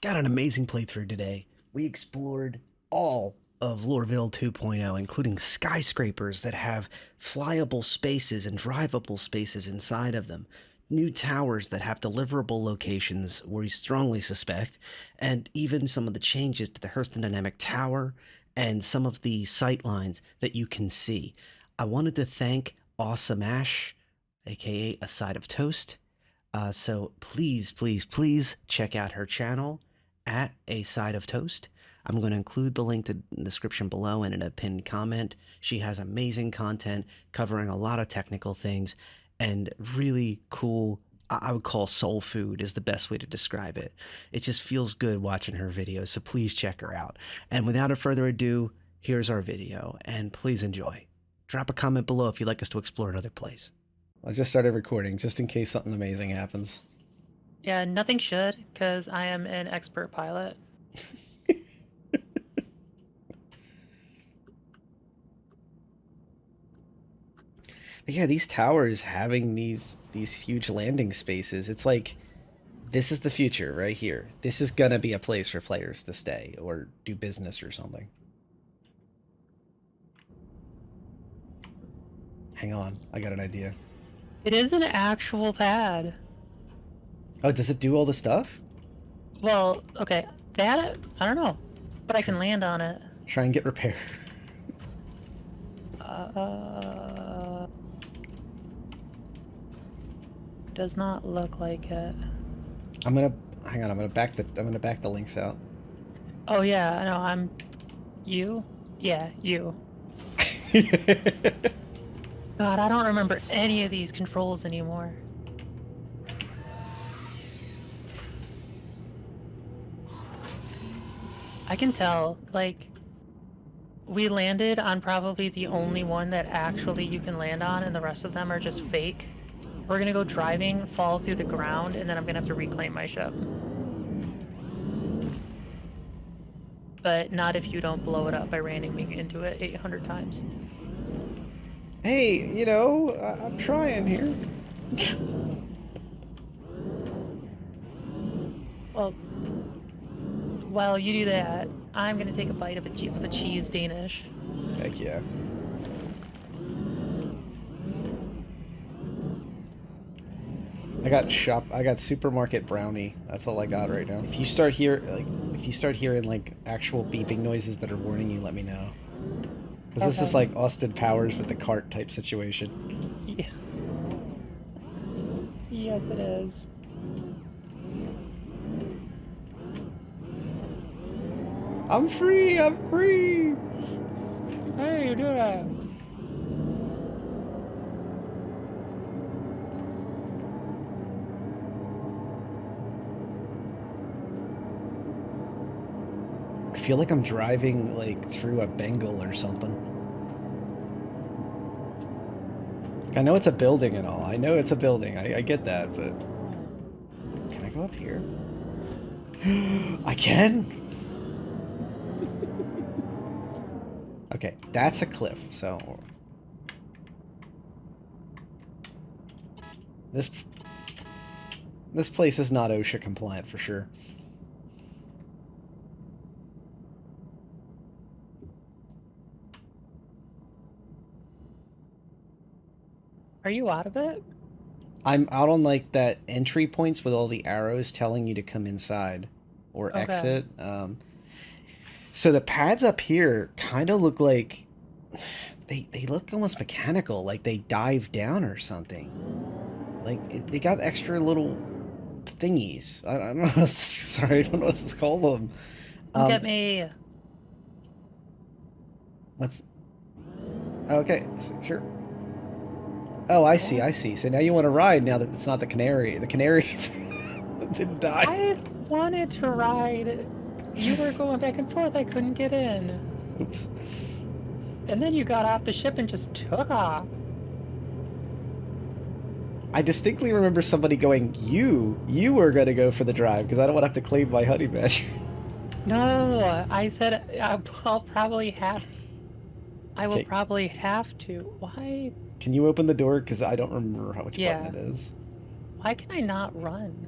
Got an amazing playthrough today. We explored all of Lorville 2.0, including skyscrapers that have flyable spaces and drivable spaces inside of them, new towers that have deliverable locations, we strongly suspect, and even some of the changes to the Hurston Dynamic Tower and some of the sight lines that you can see. I wanted to thank Awesome Ash, aka A Side of Toast. So please, please, please check out her channel at ASideOfToast. I'm going to include the link to the description below and in a pinned comment. She has amazing content covering a lot of technical things and really cool. I would call soul food is the best way to describe it. It just feels good watching her videos, so please check her out. And without further ado, here's our video, and please enjoy. Drop a comment below if you'd like us to explore another place. I just started recording just in case something amazing happens. Yeah, nothing should, because I am an expert pilot. But yeah, these towers having these huge landing spaces, it's like this is the future right here. This is gonna be a place for players to stay or do business or something. Hang on, I got an idea. It is an actual pad. Oh, does it do all the stuff? Well, okay, that, I don't know, but I can land on it. Try and get repair. Does not look like it. I'm gonna hang on. I'm gonna back the links out. Oh yeah, I know. I'm you. Yeah, you. God, I don't remember any of these controls anymore. I can tell, like, we landed on probably the only one that actually you can land on, and the rest of them are just fake. We're gonna go driving, fall through the ground, and then I'm gonna have to reclaim my ship. But not if you don't blow it up by ramming me into it 800 times. Hey, you know, I'm trying here. Well, while you do that, I'm gonna take a bite of a cheese Danish. Heck yeah. I got supermarket brownie. That's all I got right now. If you start hearing like actual beeping noises that are warning you, let me know. Because this is like Austin Powers with the cart type situation. Yeah. Yes, it is. I'm free! I'm free! Hey, you do that. I feel like I'm driving like through a Bengal or something. I know it's a building and all. I know it's a building. I get that, but can I go up here? I can. Okay, that's a cliff. So this place is not OSHA compliant for sure. Are you out of it? I'm out on like that entry points with all the arrows telling you to come inside or exit. So the pads up here kind of look like they look almost mechanical, like they dive down or something. Like they got extra little thingies. I don't know. Sorry, I don't know what to call them. Look at me. Let's. Okay, sure. Oh, I see, I see. So now you want to ride now that it's not the canary. The canary didn't die. I wanted to ride. You were going back and forth. I couldn't get in. Oops. And then you got off the ship and just took off. I distinctly remember somebody going, you were going to go for the drive because I don't want to have to claim my honey badger. No, I said I'll probably have. I will probably have to. Why? Can you open the door? Because I don't remember which button it is. Why can I not run?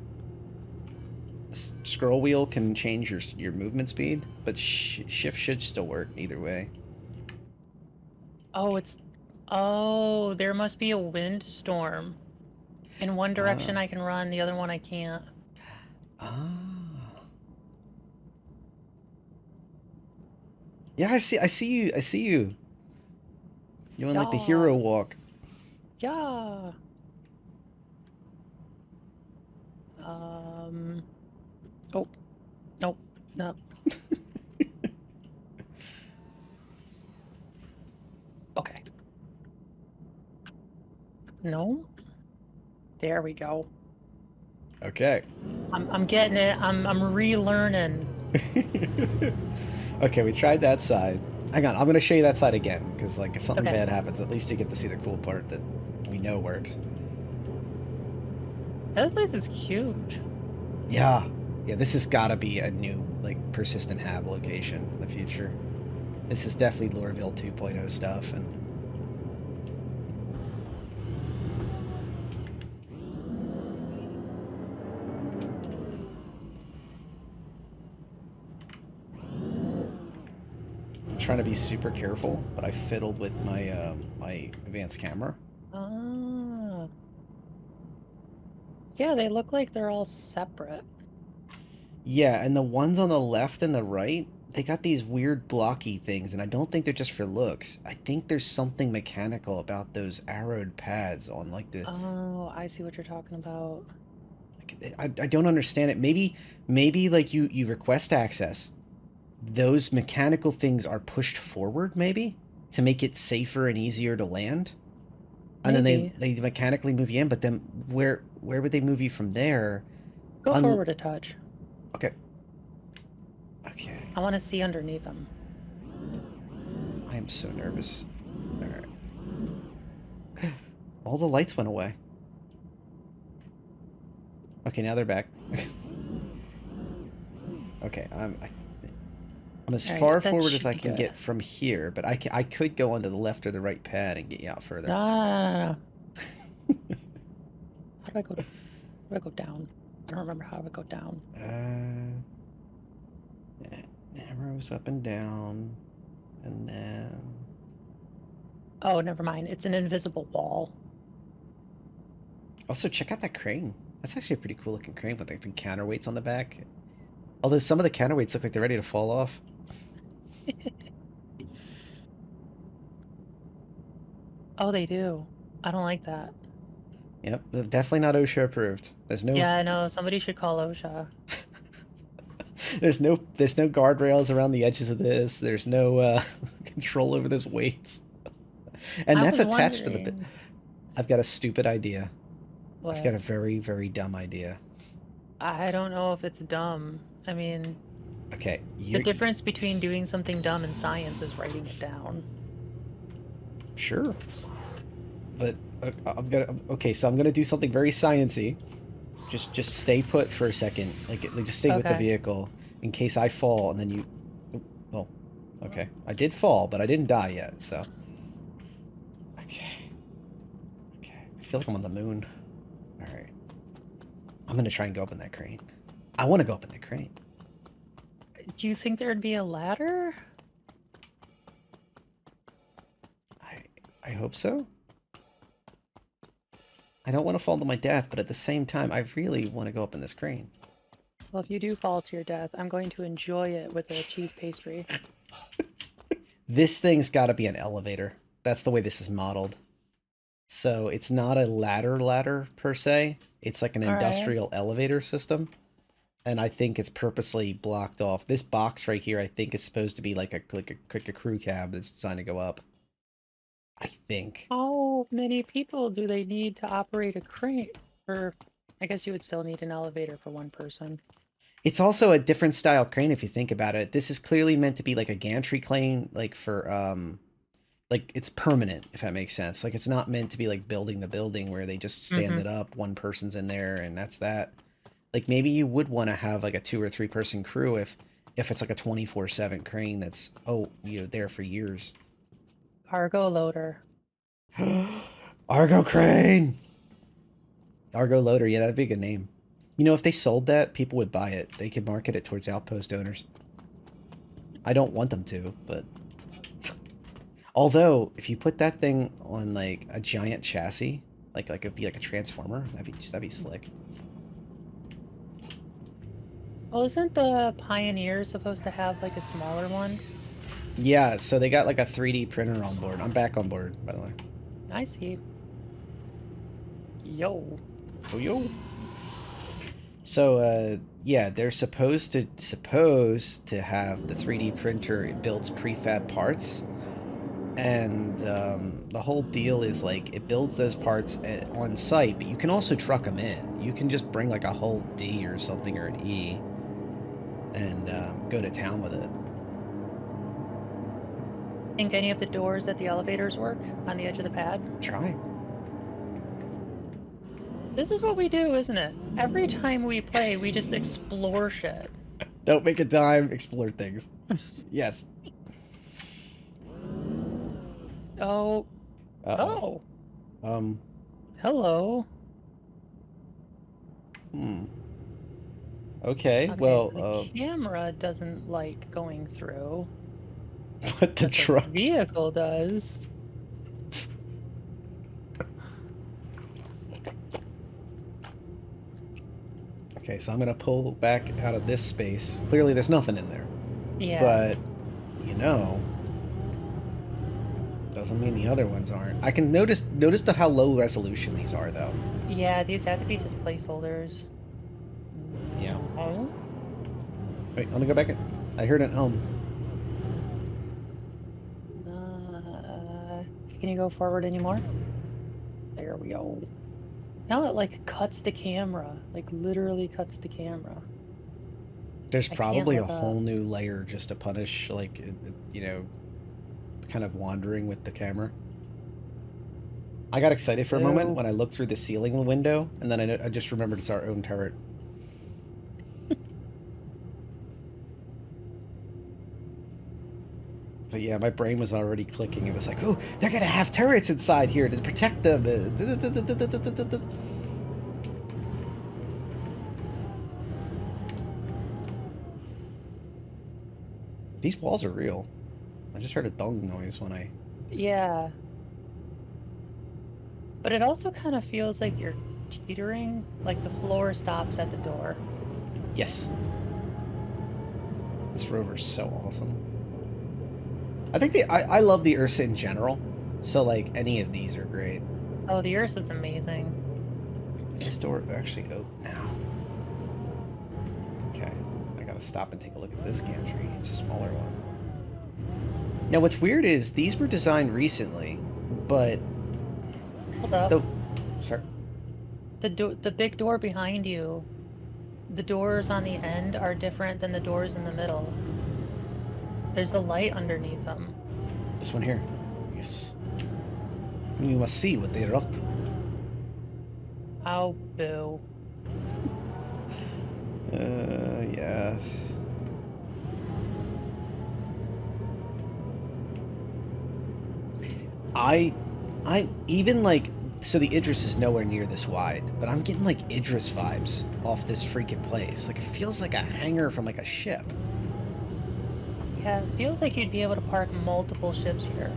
scroll wheel can change your movement speed, but shift should still work either way. Oh, it's... Oh, there must be a windstorm. In one direction I can run, the other one I can't. Ah. Yeah, I see you. I see you. You want like the hero Yeah. walk. Yeah. Oh. Nope. No. Okay. No? There we go. Okay. I'm getting it. I'm relearning. Okay, we tried that side. Hang on, I'm gonna show you that side again, because like if something Okay. bad happens, at least you get to see the cool part that we know works. This place is huge. Yeah. Yeah, this has gotta be a new, like, persistent hab location in the future. This is definitely Lorville 2.0 stuff, and I'm trying to be super careful, but I fiddled with my my advanced camera. Ah. Yeah, they look like they're all separate. Yeah, and the ones on the left and the right, they got these weird blocky things, and I don't think they're just for looks. I think there's something mechanical about those arrowed pads on like the. Oh, I see what you're talking about. I don't understand it. Maybe like you request access. Those mechanical things are pushed forward, maybe, to make it safer and easier to land. And Maybe. then they mechanically move you in, but then where would they move you from there? Go forward a touch. Okay. Okay. I want to see underneath them. I am so nervous. Alright. All the lights went away. Okay, now they're back. Okay, I'm as far forward as I can get from here, but I could go onto the left or the right pad and get you out further. No. How do I go? How do I go down? I don't remember how to go down. Arrows up and down, and then. Oh, never mind. It's an invisible wall. Also, check out that crane. That's actually a pretty cool looking crane with like the counterweights on the back. Although some of the counterweights look like they're ready to fall off. Oh, they do. I don't like that. Yep, definitely not OSHA approved. There's no. Yeah, I know. Somebody should call OSHA. there's no guardrails around the edges of this. There's no control over those weights. And that's attached to the bit. I've got a stupid idea. What? I've got a very, very dumb idea. I don't know if it's dumb. I mean, okay. The difference between doing something dumb and science is writing it down. Sure. But I'm gonna. Okay, so I'm gonna do something very sciencey. Just stay put for a second. Like just stay with the vehicle in case I fall, and then you. Oh, okay. I did fall, but I didn't die yet. So. Okay. Okay. I feel like I'm on the moon. All right. I'm gonna try and go up in that crane. I want to go up in that crane. Do you think there'd be a ladder? I hope so. I don't want to fall to my death, but at the same time, I really want to go up in this crane. Well, if you do fall to your death, I'm going to enjoy it with a cheese pastry. This thing's got to be an elevator. That's the way this is modeled. So it's not a ladder per se. It's like an industrial elevator system. And I think it's purposely blocked off. This box right here, I think, is supposed to be like a crew cab that's designed to go up. I think. How many people do they need to operate a crane? Or I guess you would still need an elevator for one person. It's also a different style crane if you think about it. This is clearly meant to be like a gantry crane, like for like it's permanent, if that makes sense. Like it's not meant to be like building the building where they just stand it up, one person's in there and that's that. Like maybe you would want to have like a 2 or 3 person crew if it's like a 24/7 crane that's there for years. Argo loader. Argo crane. Argo loader, yeah, that'd be a good name. You know, if they sold that, people would buy it. They could market it towards outpost owners. I don't want them to, but... Although, if you put that thing on, like, a giant chassis, like it'd be like a transformer, that'd be slick. Well, isn't the Pioneer supposed to have, like, a smaller one? Yeah, so they got, like, a 3D printer on board. I'm back on board, by the way. I see. Yo. Oh, yo. So, yeah, they're supposed to have the 3D printer. It builds prefab parts, and the whole deal is like it builds those parts on site, but you can also truck them in. You can just bring like a whole D or something or an E, and go to town with it. Think any of the doors at the elevators work on the edge of the pad? Try. This is what we do, isn't it? Every time we play, we just explore shit. Don't make a dime, explore things. Yes. Oh. Uh-oh. Oh. Hello. Okay, well, so the camera doesn't like going through. but the truck... The vehicle does. Okay, so I'm gonna pull back out of this space. Clearly there's nothing in there. Yeah. But, you know... doesn't mean the other ones aren't. I can notice how low resolution these are, though. Yeah, these have to be just placeholders. Yeah. Oh? Wait, let me go back in. I heard it home. Can you go forward anymore? There we go. Now it, like, cuts the camera. Like, literally cuts the camera. There's probably a whole new layer just to punish, like, you know, kind of wandering with the camera. I got excited for a moment when I looked through the ceiling window, and then I just remembered it's our own turret. But yeah, my brain was already clicking. It was like, oh, they're gonna have turrets inside here to protect them. These walls are real. I just heard a dong noise when I... Yeah. But it also kind of feels like you're teetering. Like the floor stops at the door. Yes. This rover's so awesome. I think I love the Ursa in general. So, like, any of these are great. Oh, the Ursa's amazing. Is this door actually open now? Okay. I gotta stop and take a look at this gantry. It's a smaller one. Now, what's weird is these were designed recently, but... Hold up. Sorry? The big door behind you, the doors on the end are different than the doors in the middle. There's a light underneath them. This one here. Yes. We must see what they're up to. Oh, boo. Yeah. I even like, so the Idris is nowhere near this wide, but I'm getting like Idris vibes off this freaking place. Like, it feels like a hangar from like a ship. Yeah, it feels like you'd be able to park multiple ships here.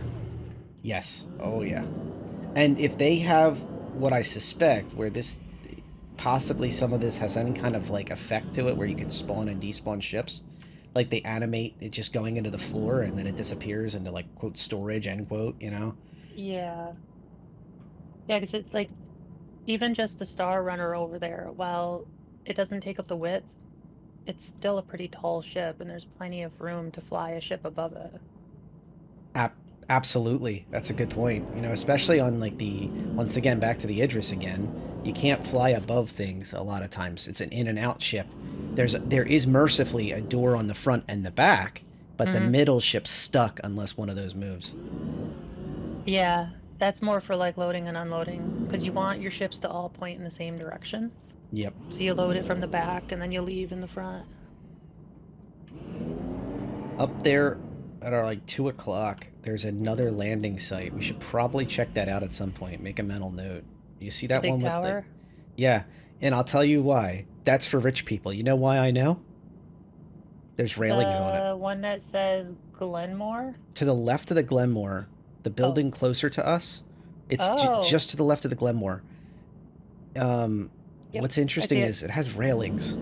Yes. Oh, yeah. And if they have what I suspect, where this, possibly some of this has any kind of like effect to it, where you can spawn and despawn ships, like they animate it just going into the floor and then it disappears into like, quote, storage, end quote, you know? Yeah. Yeah, because it's like, even just the Star Runner over there, while it doesn't take up the width, it's still a pretty tall ship, and there's plenty of room to fly a ship above it. Absolutely. That's a good point. You know, especially on like the, once again, back to the Idris again, you can't fly above things a lot of times. It's an in and out ship. There is mercifully a door on the front and the back, but the middle ship's stuck unless one of those moves. Yeah, that's more for like loading and unloading, because you want your ships to all point in the same direction. Yep. So you load it from the back and then you leave in the front. Up there at our like 2 o'clock, there's another landing site. We should probably check that out at some point. Make a mental note. You see that Big one with tower? the... Yeah. And I'll tell you why. That's for rich people. You know why I know? There's railings on it. The one that says Glenmore? To the left of the Glenmore, the building closer to us, it's Oh. just to the left of the Glenmore. Yep, What's I interesting see it. is it has railings.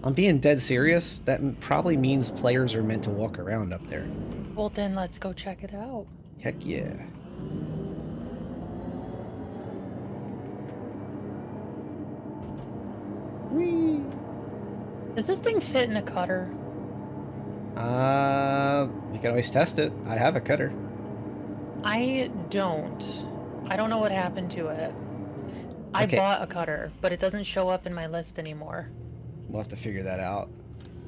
I'm being dead serious. That probably means players are meant to walk around up there. Well, then let's go check it out. Heck yeah. Whee! Does this thing fit in a cutter? We can always test it. I have a cutter. I don't. I don't know what happened to it. I Okay. bought a cutter, but it doesn't show up in my list anymore. We'll have to figure that out.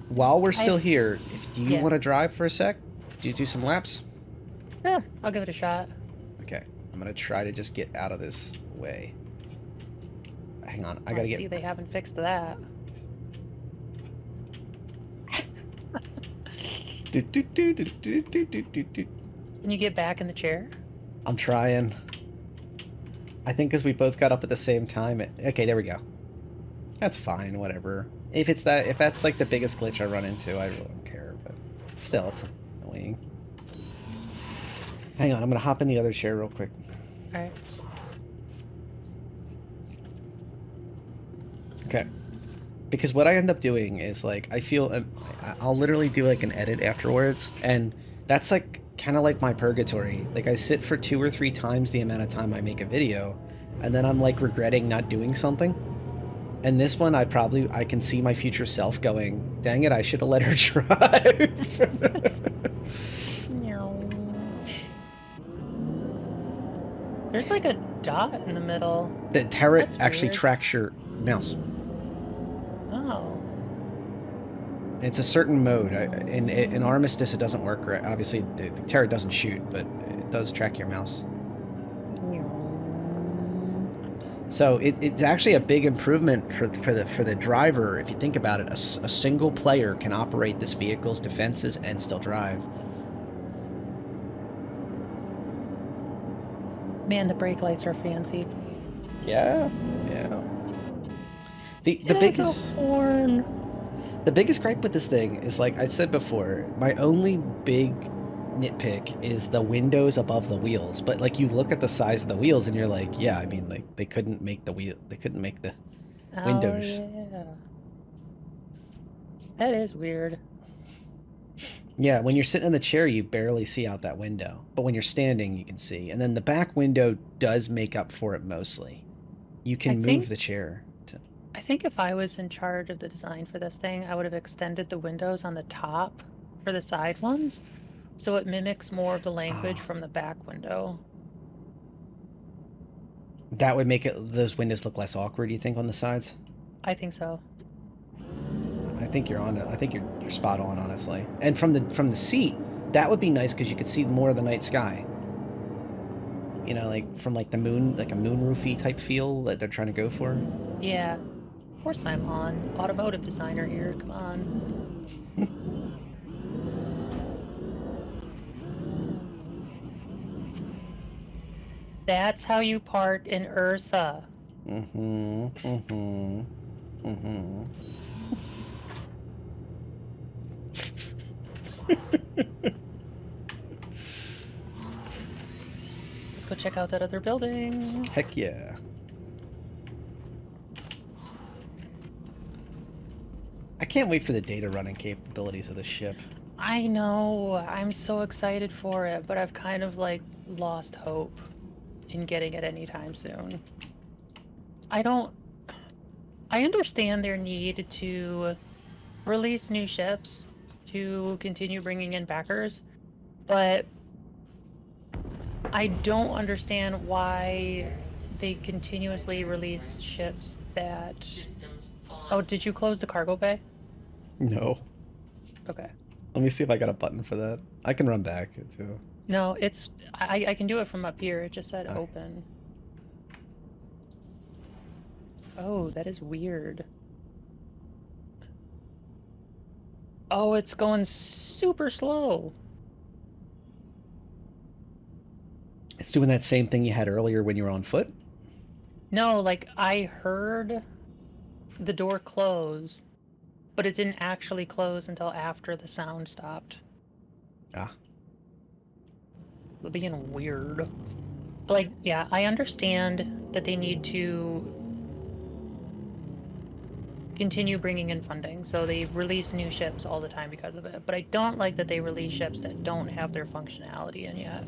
While we're still here, do you want to drive for a sec? Do you do some laps? Yeah, I'll give it a shot. Okay. I'm going to try to just get out of this way. Hang on. I got to get... See, they haven't fixed that. Can you get back in the chair? I'm trying. I think because we both got up at the same time. Okay, there we go. That's fine, whatever. If that's like the biggest glitch I run into, I really don't care, but still, it's annoying. Hang on, I'm gonna hop in the other chair real quick. Alright. Okay. Because what I end up doing is, like, I feel... I'll literally do, like, an edit afterwards, and that's, like, kind of like my purgatory. Like, I sit for 2 or 3 times the amount of time I make a video, and then I'm, like, regretting not doing something. And this one, I can see my future self going, dang it, I should have let her drive. There's like a dot in the middle. The turret That's actually weird. tracks your mouse. Oh. It's a certain mode. In Armistice, it doesn't work right. Obviously, the turret doesn't shoot, but it does track your mouse. So it's actually a big improvement for the driver. If you think about it, a single player can operate this vehicle's defenses and still drive. Man, the brake lights are fancy. Yeah, yeah. The biggest horn. The biggest gripe with this thing is, like I said before, my only big nitpick is the windows above the wheels. But, like, you look at the size of the wheels and you're like, yeah, I mean, like, they couldn't make the windows. Yeah. That is weird. Yeah, when you're sitting in the chair, you barely see out that window. But when you're standing, you can see. And then the back window does make up for it mostly. You can move the chair. I think if I was in charge of the design for this thing, I would have extended the windows on the top for the side ones, so it mimics more of the language from the back window. That would make those windows look less awkward, you think, on the sides? I think so. I think you're on it. I think you're spot on, honestly. And from the seat, that would be nice because you could see more of the night sky. You know, like from like the moon, like a moonroofy type feel that they're trying to go for. Yeah. Of course I'm on. Automotive designer here, come on. That's how you park in Ursa. Let's go check out that other building. Heck yeah. I can't wait for the data running capabilities of this ship. I know. I'm so excited for it, but I've kind of like lost hope in getting it anytime soon. I understand their need to release new ships to continue bringing in backers, but I don't understand why they continuously release ships that... Oh, did you close the cargo bay? No. Okay. Let me see if I got a button for that. I can run back too. No, it's... I can do it from up here. It just said open. Oh, that is weird. Oh, it's going super slow. It's doing that same thing you had earlier when you were on foot? No, like I heard the door close, but it didn't actually close until after the sound stopped. Ah. Being weird. But, like, yeah, I understand that they need to continue bringing in funding, so they release new ships all the time because of it. But I don't like that they release ships that don't have their functionality in yet.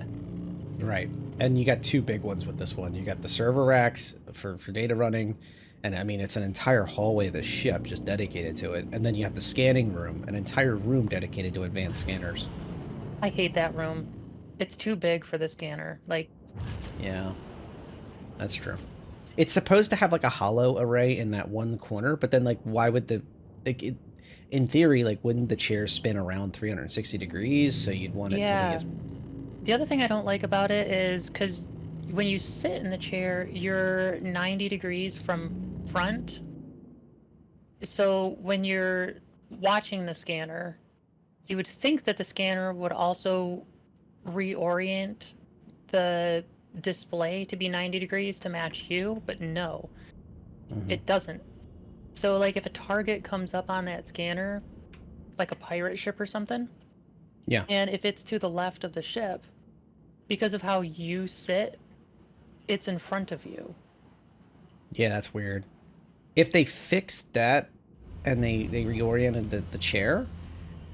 Right. And you got two big ones with this one. You got the server racks for data running, and I mean, it's an entire hallway of the ship just dedicated to it. And then you have the scanning room, an entire room dedicated to advanced scanners. I hate that room. It's too big for the scanner. Like, yeah, that's true. It's supposed to have like a hollow array in that one corner, but then like, why would in theory, like, wouldn't the chair spin around 360 degrees? So you'd want it to be as... The other thing I don't like about it is because when you sit in the chair, you're 90 degrees from front. So when you're watching the scanner, you would think that the scanner would also reorient the display to be 90 degrees to match you, but no, it doesn't. So, like, if a target comes up on that scanner, like a pirate ship or something, yeah, and if it's to the left of the ship, because of how you sit, it's in front of you. Yeah, that's weird. If they fixed that and they reoriented the chair,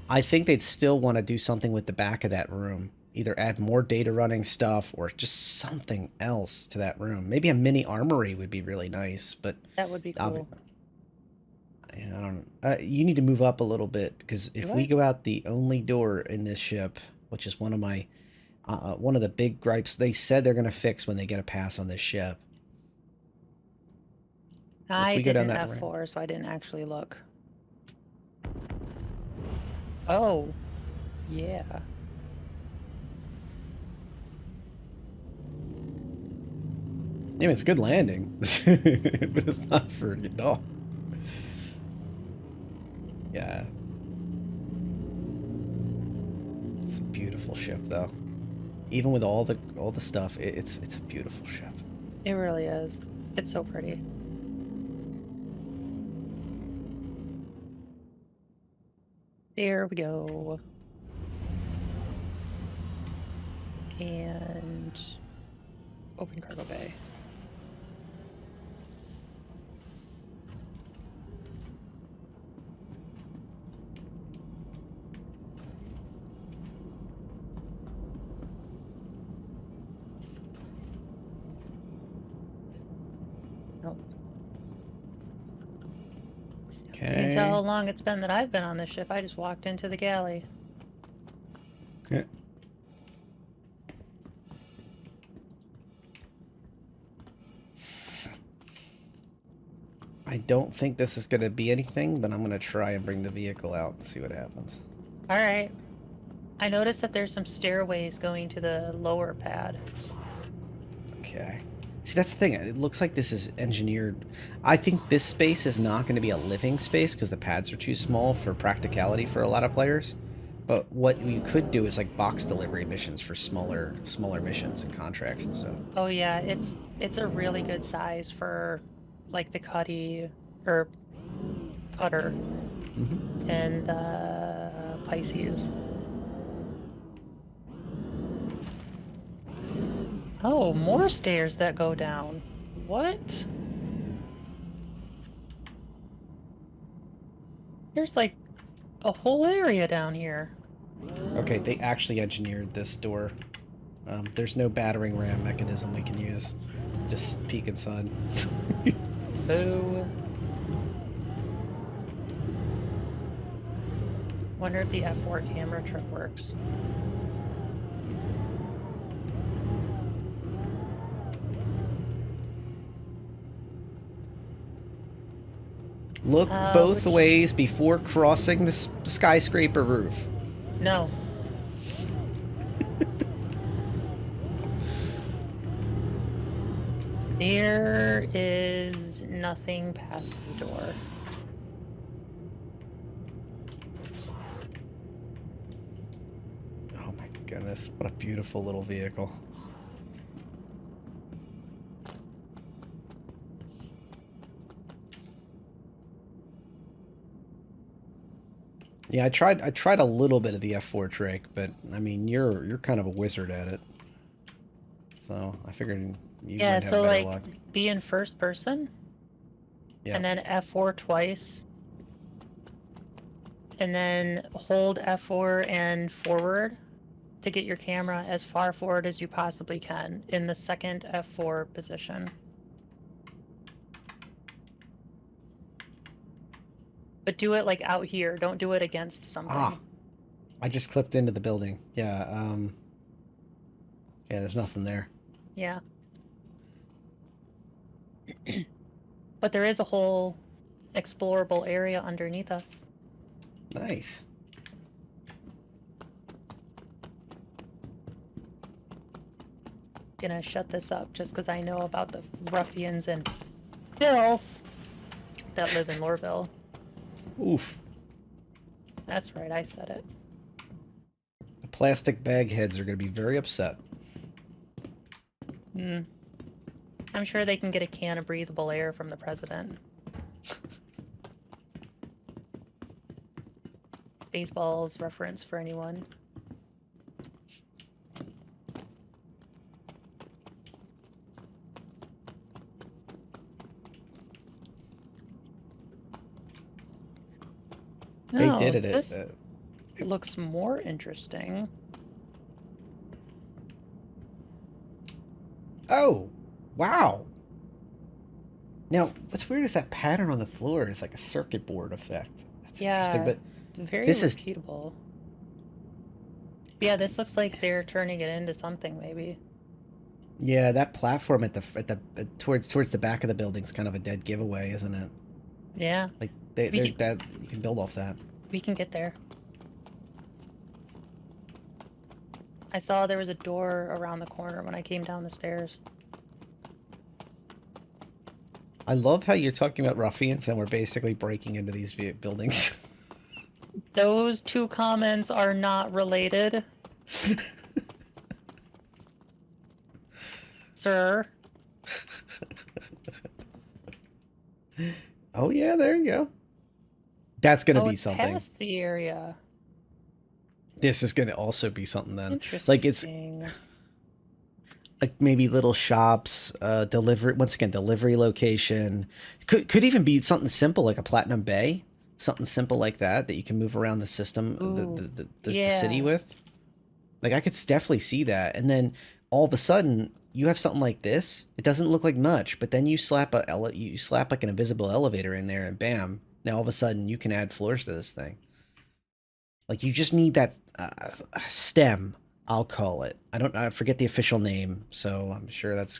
I think they'd still want to do something with the back of that room. Either add more data running stuff or just something else to that room. Maybe a mini armory would be really nice, but... That would be cool. I don't... you need to move up a little bit, because if we go out the only door in this ship, which is one of my... one of the big gripes they said they're going to fix when they get a pass on this ship. I did an F4, so I didn't actually look. Oh, yeah. I mean, it's a good landing, but it's not for a dog. Yeah. It's a beautiful ship, though. Even with all the stuff, it's a beautiful ship. It really is. It's so pretty. There we go. And open cargo bay. Okay. You can tell how long it's been that I've been on this ship. I just walked into the galley. Yeah. I don't think this is going to be anything, but I'm going to try and bring the vehicle out and see what happens. All right. I noticed that there's some stairways going to the lower pad. Okay. See, that's the thing. It looks like this is engineered. I think this space is not going to be a living space because the pads are too small for practicality for a lot of players. But what you could do is like box delivery missions for smaller missions and contracts and stuff. Oh yeah, it's a really good size for like the cutter and Pisces. Oh, more stairs that go down. What? There's like a whole area down here. Okay, they actually engineered this door. There's no battering ram mechanism we can use. Just peek inside. Boo. Wonder if the F4 camera trick works. Look both ways before crossing the skyscraper roof. No. There is nothing past the door. Oh my goodness, what a beautiful little vehicle. Yeah, I tried a little bit of the F4 trick, but I mean, you're kind of a wizard at it. So I figured you Yeah, might have so better like luck. be in first person Yeah. and then F4 twice. And then hold F4 and forward to get your camera as far forward as you possibly can in the second F4 position. But do it like out here. Don't do it against something. Ah, I just clipped into the building. Yeah. Yeah. There's nothing there. Yeah. But there is a whole explorable area underneath us. Nice. Gonna shut this up just because I know about the ruffians and filth that live in Lorville. Oof. That's right, I said it. The plastic bag heads are going to be very upset. Hmm. I'm sure they can get a can of breathable air from the president. Baseball's reference for anyone. They did it. This looks more interesting. Oh, wow. Now, what's weird is that pattern on the floor is like a circuit board effect. That's interesting, but very this is repeatable. Yeah, this looks like they're turning it into something, maybe. yeah, that platform at the towards the back of the building's kind of a dead giveaway, isn't it? Yeah. Like they're that you can build off that. We can get there. I saw there was a door around the corner when I came down the stairs. I love how you're talking about ruffians and we're basically breaking into these buildings. Those two comments are not related. Sir. Oh yeah, there you go. That's gonna be it's something. past the area. This is gonna also be something then. Interesting. Like it's like maybe little shops, delivery. Once again, delivery location. Could even be something simple like a Platinum Bay, something simple like that you can move around the system, the city with. Like I could definitely see that, and then all of a sudden you have something like this. It doesn't look like much, but then you slap like an invisible elevator in there, and bam! Now all of a sudden you can add floors to this thing. Like you just need that stem. I'll call it. I forget the official name, so I'm sure that's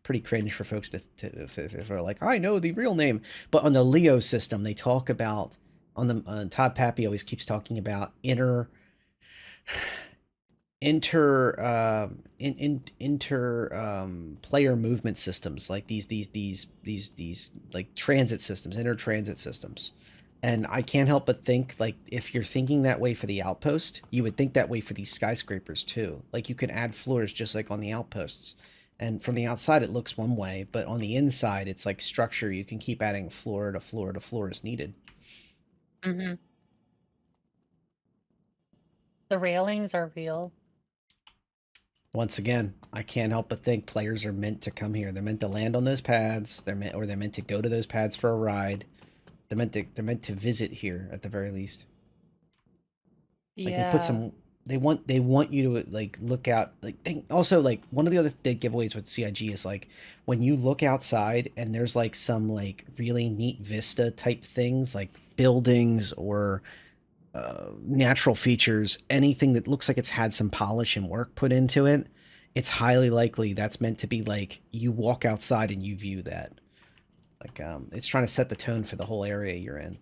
pretty cringe for folks if they're like, I know the real name. But on the Leo system, they talk about Todd Pappy always keeps talking about inter player movement systems, like these like transit systems, inter transit systems. And I can't help but think, like, if you're thinking that way for the outpost, you would think that way for these skyscrapers too. Like, you can add floors just like on the outposts. And from the outside, it looks one way, but on the inside, it's like structure. You can keep adding floor to floor to floor as needed. Mm-hmm. The railings are real. Once again, I can't help but think players are meant to come here. They're meant to land on those pads. They're meant to go to those pads for a ride. They're meant to visit here at the very least. Like yeah. they put some. They want you to like look out. Like also like one of the other big giveaways with CIG is like when you look outside and there's like some like really neat vista type things like buildings or natural features, anything that looks like it's had some polish and work put into it. It's highly likely that's meant to be like you walk outside and you view that. Like it's trying to set the tone for the whole area you're in.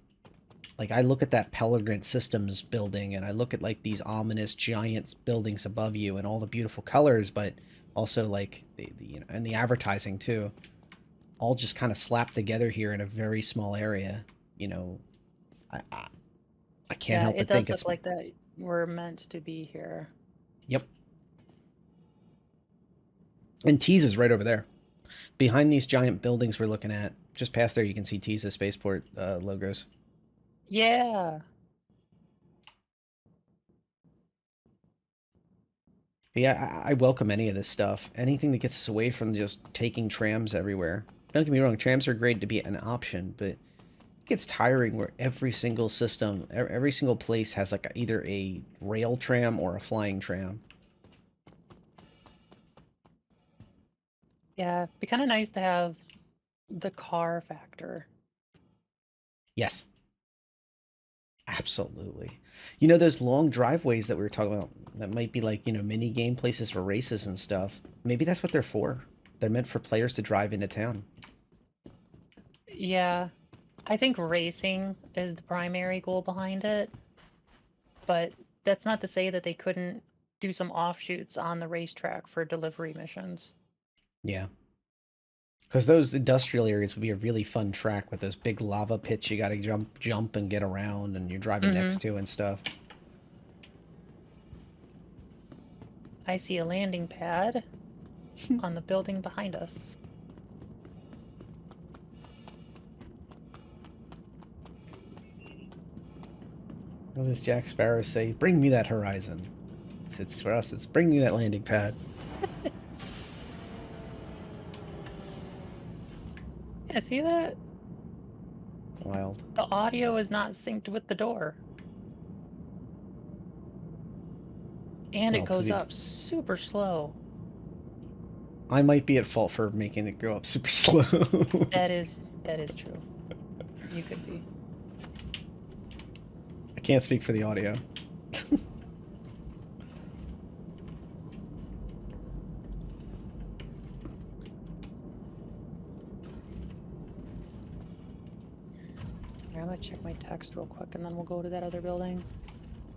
Like I look at that Pellegrin Systems building and I look at like these ominous giant buildings above you and all the beautiful colors, but also like the you know, and the advertising too, all just kind of slapped together here in a very small area. You know, I can't help but think it does look like that we're meant to be here. Yep. And Tease is right over there. Behind these giant buildings we're looking at, just past there you can see Tease's spaceport logos. Yeah. Yeah, I welcome any of this stuff. Anything that gets us away from just taking trams everywhere. Don't get me wrong, trams are great to be an option, but it gets tiring where every single system, every single place has like either a rail tram or a flying tram. Yeah, it'd be kind of nice to have the car factor. Yes, absolutely. You know, those long driveways that we were talking about that might be like, mini game places for races and stuff. Maybe that's what they're for. They're meant for players to drive into town. Yeah, I think racing is the primary goal behind it, but that's not to say that they couldn't do some offshoots on the racetrack for delivery missions. Yeah. Because those industrial areas would be a really fun track with those big lava pits you gotta jump and get around and you're driving next to and stuff. I see a landing pad on the building behind us. What does Jack Sparrow say? Bring me that horizon. It's for us, it's bring me that landing pad. Yeah, see that? Wild. The audio is not synced with the door. And Well, it goes up super slow. I might be at fault for making it go up super slow. That is true. You could be. I can't speak for the audio. I'm gonna check my text real quick and then we'll go to that other building.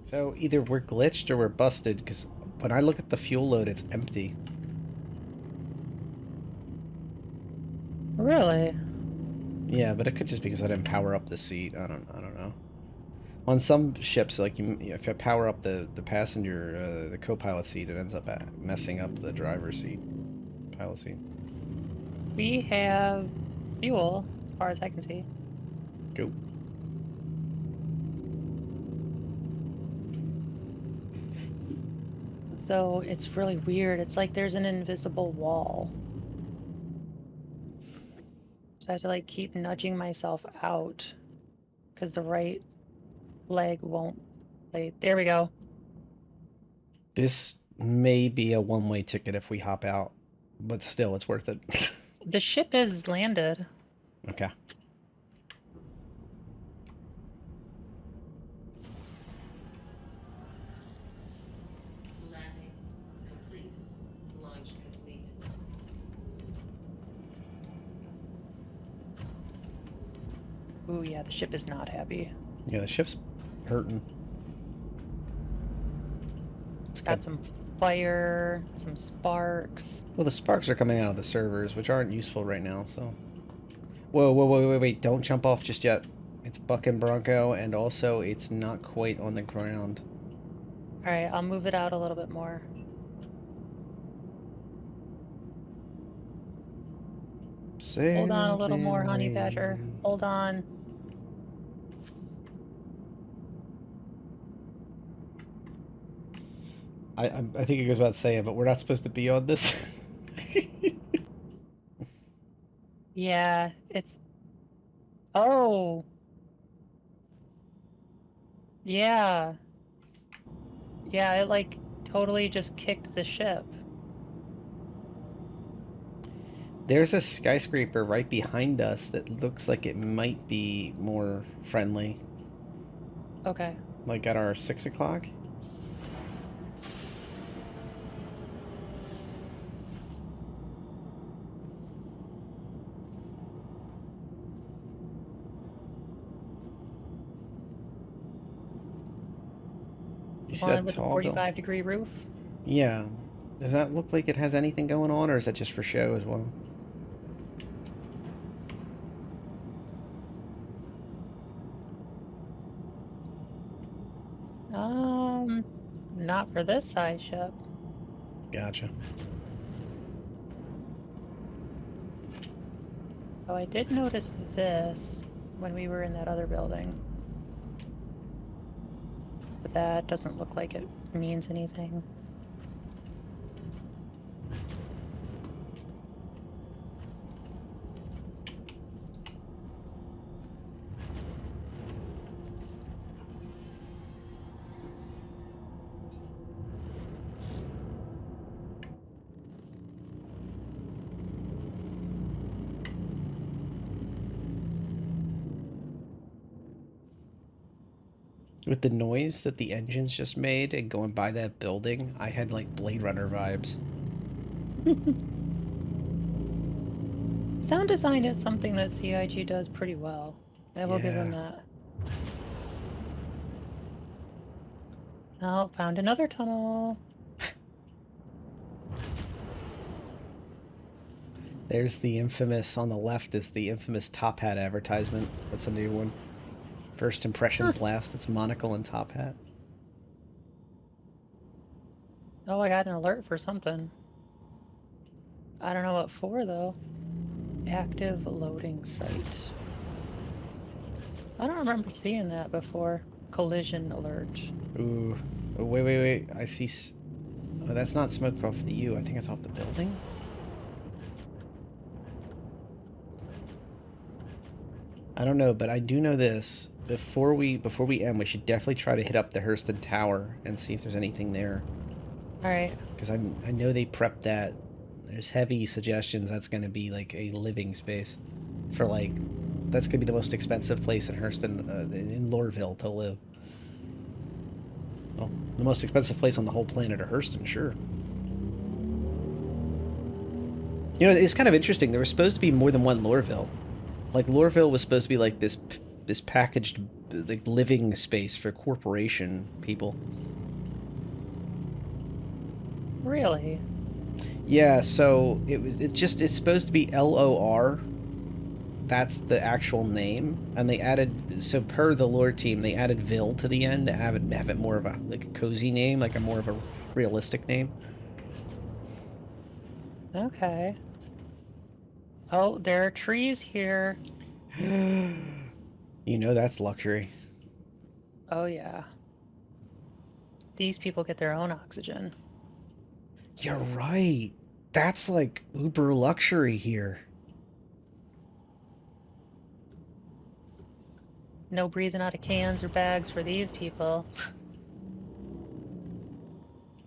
So either we're glitched or we're busted, because when I look at the fuel load, it's empty. Really? Yeah, but it could just be because I didn't power up the seat. I don't know. On some ships, like if you power up the passenger, the co-pilot seat, it ends up messing up the driver's seat, pilot seat. We have fuel, as far as I can see. Go. So it's really weird. It's like there's an invisible wall. So I have to like keep nudging myself out because the right leg won't play. There we go. This may be a one-way ticket if we hop out, but still, it's worth it. The ship is landed. Okay. Landing complete. Launch complete. Ooh, yeah, the ship is not happy. Yeah, the ship's hurting. It's got some fire, some sparks. Well, the sparks are coming out of the servers, which aren't useful right now, so... Whoa, wait, don't jump off just yet. It's Buck and Bronco, and also it's not quite on the ground. Alright, I'll move it out a little bit more. Hold on a little more, Honey Badger. Hold on. I think it goes without saying, but we're not supposed to be on this. Yeah, it's... Oh! Yeah. Yeah, it like totally just kicked the ship. There's a skyscraper right behind us that looks like it might be more friendly. Okay. Like at our 6 o'clock? You see One that with a tall building? 45-degree roof? Yeah. Does that look like it has anything going on, or is that just for show as well? Not for this size ship. Gotcha. Oh, I did notice this when we were in that other building. But that doesn't look like it means anything. With the noise that the engines just made and going by that building, I had like Blade Runner vibes. Sound design is something that CIG does pretty well. I will give them that. Oh, found another tunnel. There's the infamous, on the left is the infamous top hat advertisement. That's a new one. First impressions last. It's monocle and top hat. Oh, I got an alert for something. I don't know what for, though. Active loading site. I don't remember seeing that before. Collision alert. Ooh. Oh, wait. I see... Oh, that's not smoke off the U. I think it's off the building. I don't know, but I do know this. Before we end, we should definitely try to hit up the Hurston Tower and see if there's anything there. Alright. Because I know they prepped that. There's heavy suggestions that's going to be like a living space. For like... That's going to be the most expensive place in Hurston, in Lorville to live. Well, the most expensive place on the whole planet of Hurston, sure. You know, it's kind of interesting. There was supposed to be more than one Lorville. Like, Lorville was supposed to be like this packaged like living space for corporation people. Really? Yeah, so it's supposed to be LOR. That's the actual name, and they added, so per the lore team, they added Ville to the end to have it more of a like a cozy name, like a more of a realistic name. Okay. Oh, there are trees here. You know that's luxury. Oh, yeah. These people get their own oxygen. You're right. That's like uber luxury here. No breathing out of cans or bags for these people.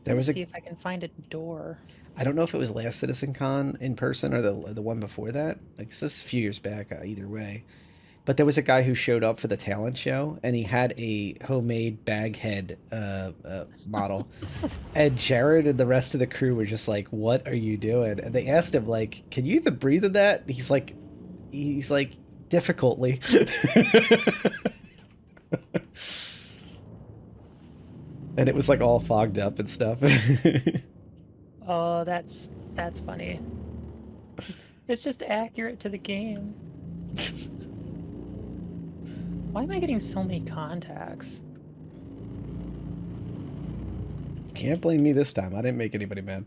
Let's see if I can find a door. I don't know if it was last CitizenCon in person or the one before that. Like, this is a few years back, either way. But there was a guy who showed up for the talent show, and he had a homemade bag head model. And Jared and the rest of the crew were just like, "What are you doing?" And they asked him, like, "Can you even breathe in that?" He's like, difficultly. And it was like all fogged up and stuff. Oh, that's funny. It's just accurate to the game. Why am I getting so many contacts? Can't blame me this time. I didn't make anybody mad.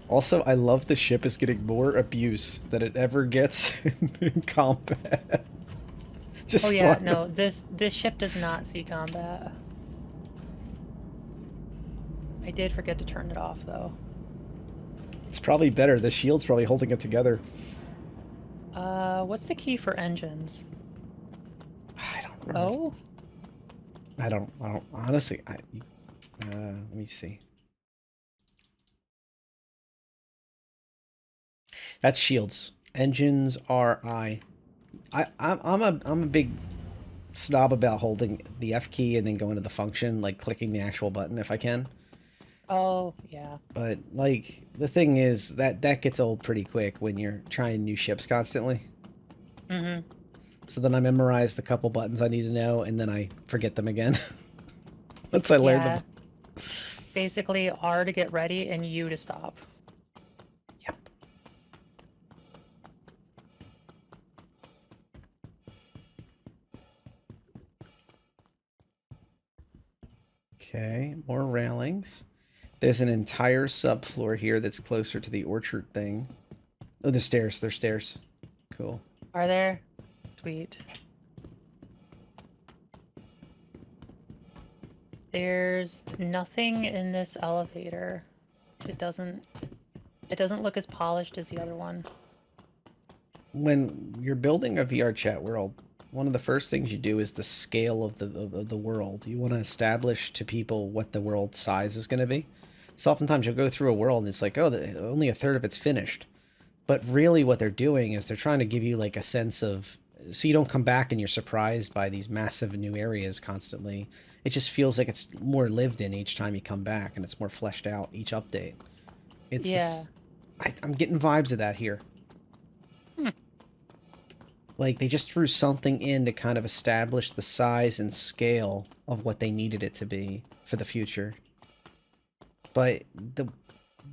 Also, I love the ship is getting more abuse than it ever gets in combat. Just oh yeah, no, this ship does not see combat. I did forget to turn it off, though. It's probably better. The shield's probably holding it together. What's the key for engines? I don't remember. Oh? I don't, honestly, let me see. That's shields. Engines are I'm a big snob about holding the F key and then going to the function, like clicking the actual button if I can. Oh, yeah. But, like, the thing is, that gets old pretty quick when you're trying new ships constantly. Mm-hmm. So then I memorize the couple buttons I need to know, and then I forget them again. Once I learn them. Basically, R to get ready and U to stop. Yep. Okay, more railings. There's an entire subfloor here that's closer to the orchard thing. Oh, there's stairs. There's stairs. Cool. Are there? Sweet. There's nothing in this elevator. It doesn't look as polished as the other one. When you're building a VR chat world, one of the first things you do is the scale of the world. You want to establish to people what the world size is going to be. So oftentimes you'll go through a world and it's like, oh, only a third of it's finished. But really what they're doing is they're trying to give you like a sense of, so you don't come back and you're surprised by these massive new areas constantly. It just feels like it's more lived in each time you come back, and it's more fleshed out each update. It's Yeah. I'm getting vibes of that here. Like they just threw something in to kind of establish the size and scale of what they needed it to be for the future. But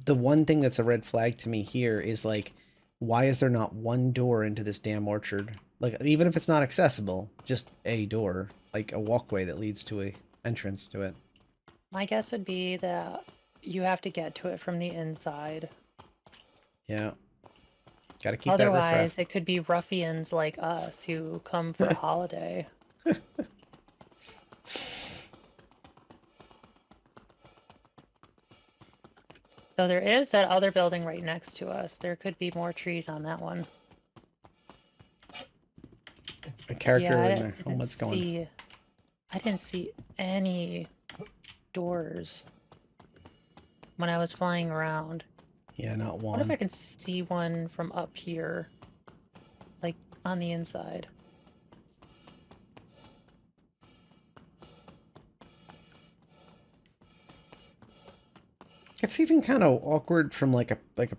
the one thing that's a red flag to me here is like, why is there not one door into this damn orchard? Like, even if it's not accessible, just a door, like a walkway that leads to a entrance to it. My guess would be that you have to get to it from the inside. Yeah. Gotta keep Otherwise, that it could be ruffians like us who come for a holiday. So there is that other building right next to us. There could be more trees on that one. a character Yeah, in I the didn't helmet's going. see. I didn't see any doors when I was flying around. Yeah, not I wonder if I one. can see one from up here, like on the inside. It's even kind of awkward from like a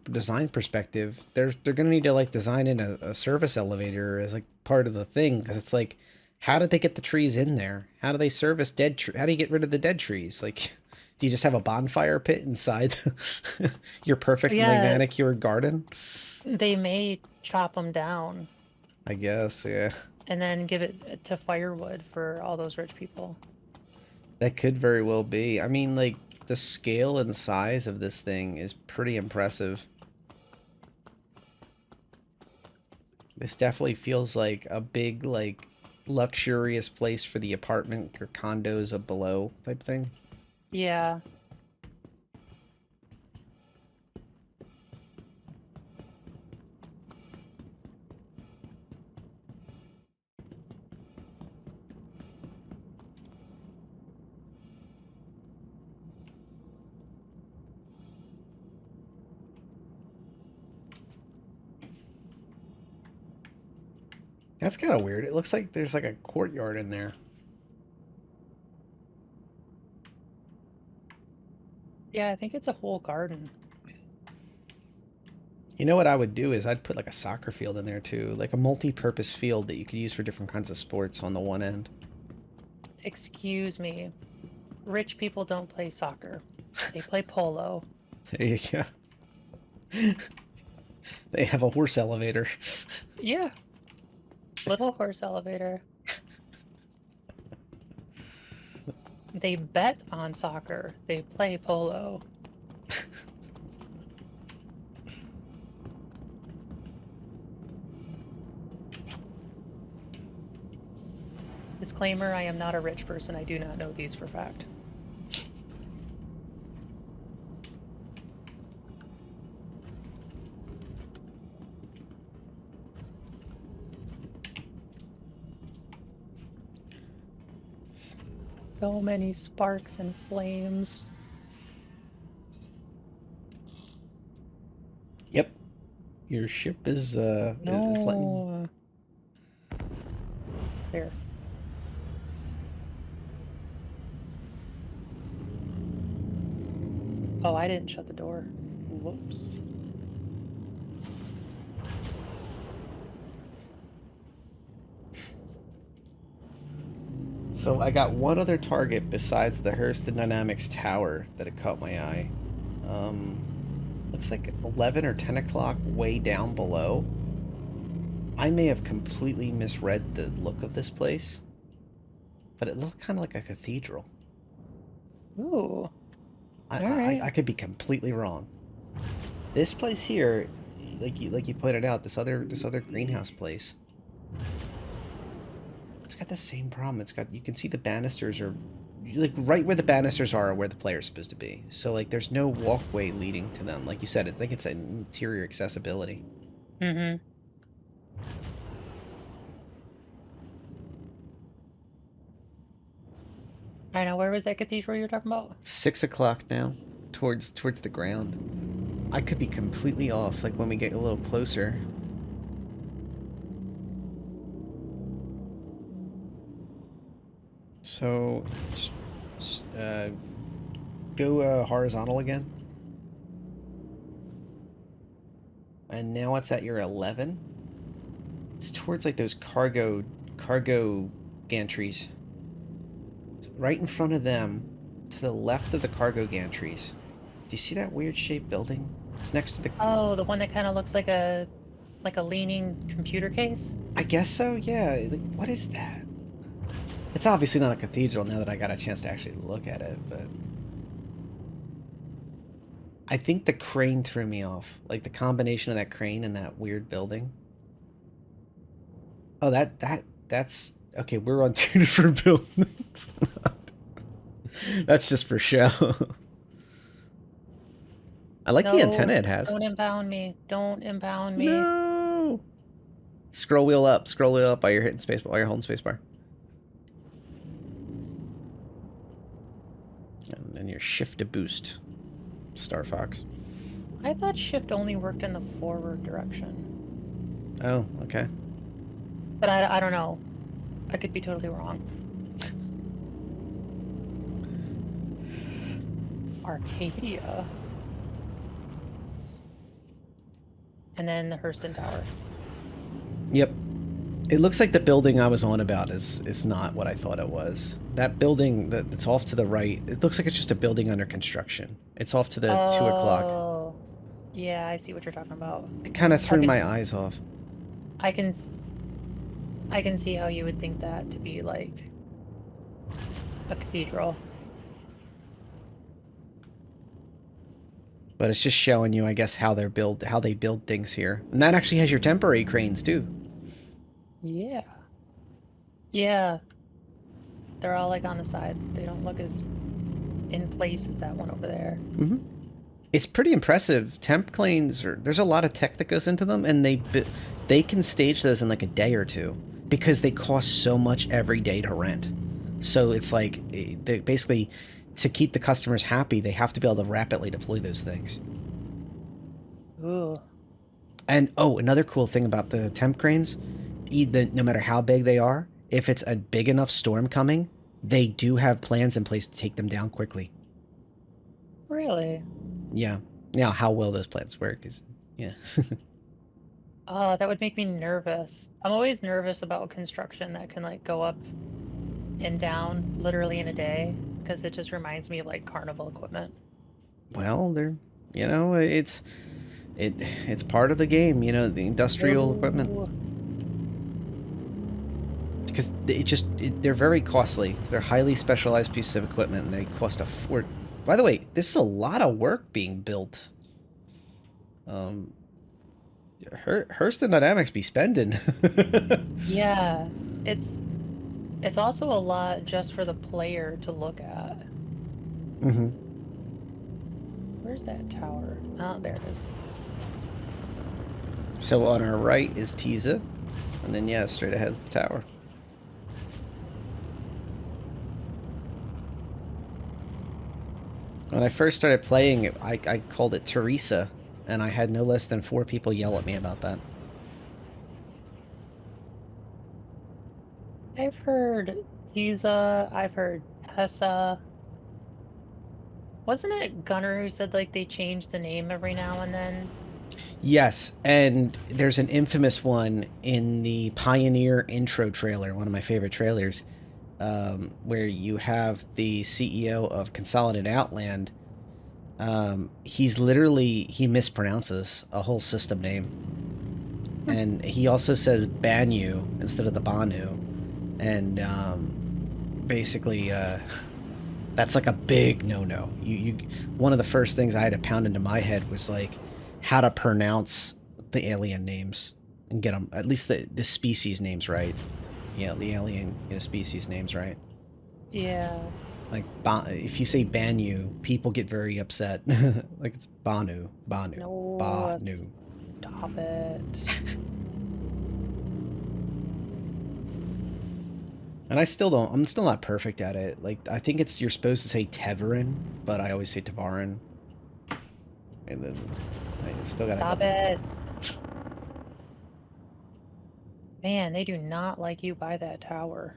design perspective. They're gonna need to like design in a service elevator as like part of the thing, because it's like, how did they get the trees in there? How do they service dead trees? How do you get rid of the dead trees? Like, do you just have a bonfire pit inside your perfectly Yeah, manicured garden? they may chop them down I guess, yeah. and then give it to firewood for all those rich people. That could very well be. I mean, like, the scale and size of this thing is pretty impressive. This definitely feels like a big, like, luxurious place for the apartment or condos of below type thing. Yeah. That's kind of weird. It looks like there's like a courtyard in there. Yeah, I think it's a whole garden. You know what I would do is I'd put like a soccer field in there too, like a multi-purpose field that you could use for different kinds of sports on the one end. Excuse me. Rich people don't play soccer. They play polo. There you go. They have a horse elevator. Yeah. Little horse elevator. They bet on soccer. They play polo. Disclaimer, I am not a rich person. I do not know these for fact. So many sparks and flames. Yep. Your ship is is letting... No. There. Oh, I didn't shut the door. Whoops. So I got one other target besides the Hurston Dynamics tower that had caught my eye. Looks like 11 or 10 o'clock way down below. I may have completely misread the look of this place, but it looked kind of like a cathedral. Ooh. I Alright. I could be completely wrong. This place here, like you pointed out, this other greenhouse place, it's got the same problem. It's got, you can see the banisters are like right where the banisters are where the player's supposed to be. So like there's no walkway leading to them. Like you said, I think it's an interior accessibility. Mm-hmm. I know, where was that cathedral you were talking about? 6 o'clock now, towards the ground. I could be completely off, like when we get a little closer. So, go horizontal again. And now it's at your 11. It's towards like those cargo gantries. Right in front of them, to the left of the cargo gantries. Do you see that weird shaped building? It's next to the... Oh, the one that kind of looks like a leaning computer case? I guess so, yeah. Like, what is that? It's obviously not a cathedral now that I got a chance to actually look at it, but... I think the crane threw me off. Like, the combination of that crane and that weird building. Oh, that's... Okay, we're on 2 different buildings. That's just for show. I like the antenna it has. Don't impound me. Don't impound me. No! Scroll wheel up while you're hitting spacebar, while you're holding spacebar. And then your shift to boost. Star Fox. I thought shift only worked in the forward direction. Oh, okay. But I don't know. I could be totally wrong. Arcadia. And then the Hurston Tower. Yep. It looks like the building I was on about is not what I thought it was. That building that's off to the right, it looks like it's just a building under construction. It's off to the 2 o'clock. Oh, yeah, I see what you're talking about. It kind of threw my eyes off. I can see how you would think that to be like a cathedral. But it's just showing you, I guess, how they build things here. And that actually has your temporary cranes too. Yeah. Yeah. They're all like on the side. They don't look as in place as that one over there. Mm-hmm. It's pretty impressive. Temp cranes there's a lot of tech that goes into them, and they can stage those in like a day or two because they cost so much every day to rent. So it's like they basically, to keep the customers happy, they have to be able to rapidly deploy those things. Ooh. And oh, another cool thing about the temp cranes, no matter how big they are, if it's a big enough storm coming, they do have plans in place to take them down quickly. Really? Yeah. Now, how well those plans work is, yeah. Oh, that would make me nervous. I'm always nervous about construction that can like go up and down literally in a day, because it just reminds me of like carnival equipment. Well, it's part of the game, the industrial equipment. Because they're very costly. They're highly specialized pieces of equipment, and they cost a fort. By the way, this is a lot of work being built. Hurston Dynamics be spending. Yeah, it's also a lot just for the player to look at. Mm-hmm. Where's that tower? Oh, there it is. So on our right is Tiza, and then yeah, straight ahead's the tower. When I first started playing it, I called it Teresa, and I had no less than 4 people yell at me about that. I've heard Giza, I've heard Hessa. Wasn't it Gunner who said like they changed the name every now and then? Yes, and there's an infamous one in the Pioneer intro trailer, one of my favorite trailers, where you have the CEO of Consolidated Outland. He mispronounces a whole system name. And he also says Banu instead of the Banu. And basically, that's like a big no-no. One of the first things I had to pound into my head was like how to pronounce the alien names and get them, at least the species names right. Yeah, the alien species names right. Yeah. Like, if you say Banu, people get very upset. Like, it's Banu. No, Banu. Stop it. And I'm still not perfect at it. Like, I think you're supposed to say Teverin, but I always say Tavarin. And then I still got Stop it. Man, they do not like you by that tower.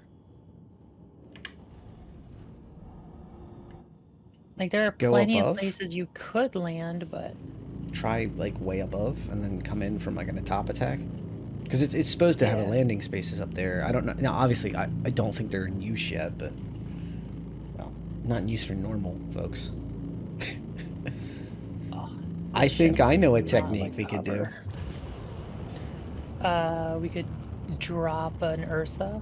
Like, there are Go plenty of above? places you could land, but... Try, like, way above and then come in from, like, an top attack? Because it's supposed to have a Yeah. landing spaces up there. I don't know. Now, obviously, I don't think they're in use yet, but... Well, not in use for normal folks. Oh, I this think ship I does know a not technique like we could do. hover. We could drop an Ursa.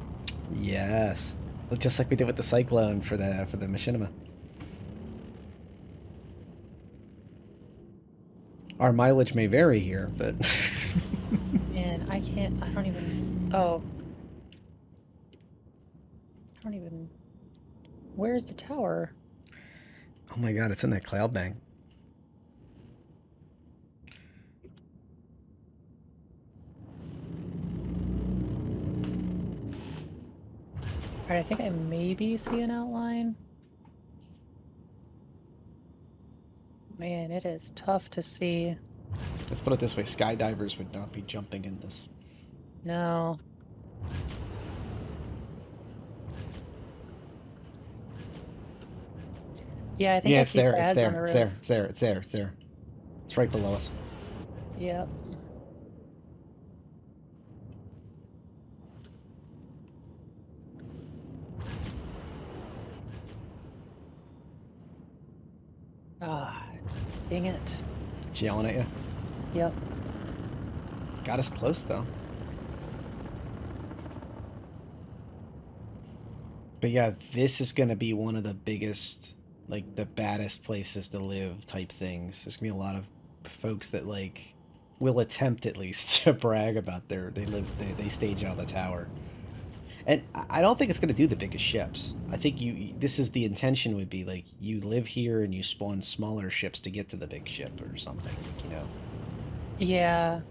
Yes. Just like we did with the Cyclone for the Machinima. Our mileage may vary here, but... Man, I don't even... Oh. I don't even... Where's the tower? Oh my god, it's in that cloud bank. Alright, I think I maybe see an outline. Man, it is tough to see. Let's put it this way, skydivers would not be jumping in this. No. Yeah, I think Yeah, I it's see there, it's pads on there, the it's roof. there, it's there, it's there, it's there. It's right below us. Yep. Ah, dang it. It's yelling at you. Yep. Got us close, though. But yeah, this is going to be one of the biggest, like, the baddest places to live type things. There's going to be a lot of folks that, like, will attempt at least to brag about they stage out of the tower. And I don't think it's going to do the biggest ships. I think this is the intention would be, like, you live here and you spawn smaller ships to get to the big ship or something, you know? Yeah.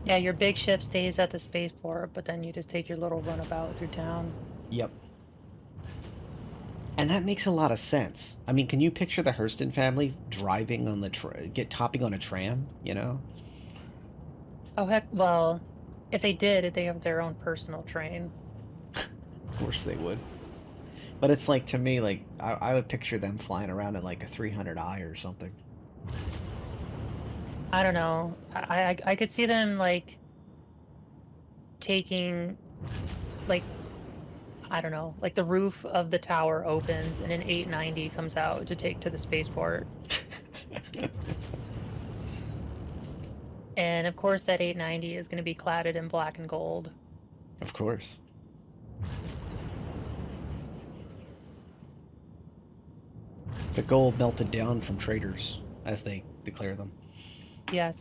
Yeah, your big ship stays at the spaceport, but then you just take your little runabout through town. Yep. And that makes a lot of sense. I mean, can you picture the Hurston family driving on the hopping on a tram, you know? Oh, heck, well, if they did, they have their own personal train. Of course they would. But it's like, to me, like, I would picture them flying around in like a 300i or something. I don't know. I could see them, like, taking, like, I don't know, like the roof of the tower opens and an 890 comes out to take to the spaceport. And of course that 890 is going to be cladded in black and gold. Of course. The gold melted down from traders, as they declare them. Yes.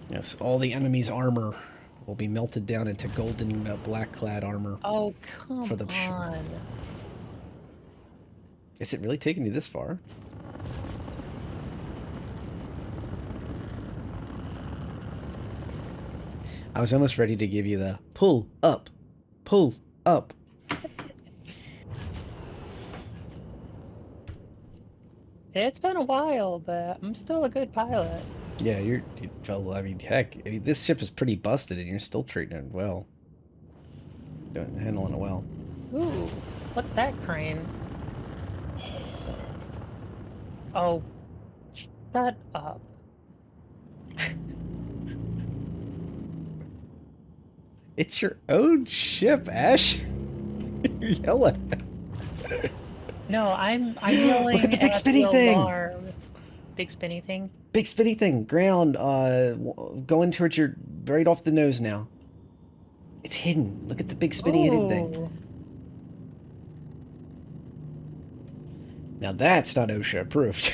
Yes, all the enemy's armor will be melted down into golden black-clad armor. Oh, come for the on. Is it really taking you this far? I was almost ready to give you the pull up, pull up. It's been a while, but I'm still a good pilot. Yeah, I mean, heck, I mean, this ship is pretty busted and you're still treating it well. Handling it well. Ooh, what's that crane? Oh, shut up. It's your own ship, Ash. You're yelling. No, I'm yelling. Look at the big spinny thing. Alarm. Big spinny thing. Big spinny thing. Ground. Going towards your right off the nose now. It's hidden. Look at the big spinny hidden thing. Now that's not OSHA approved.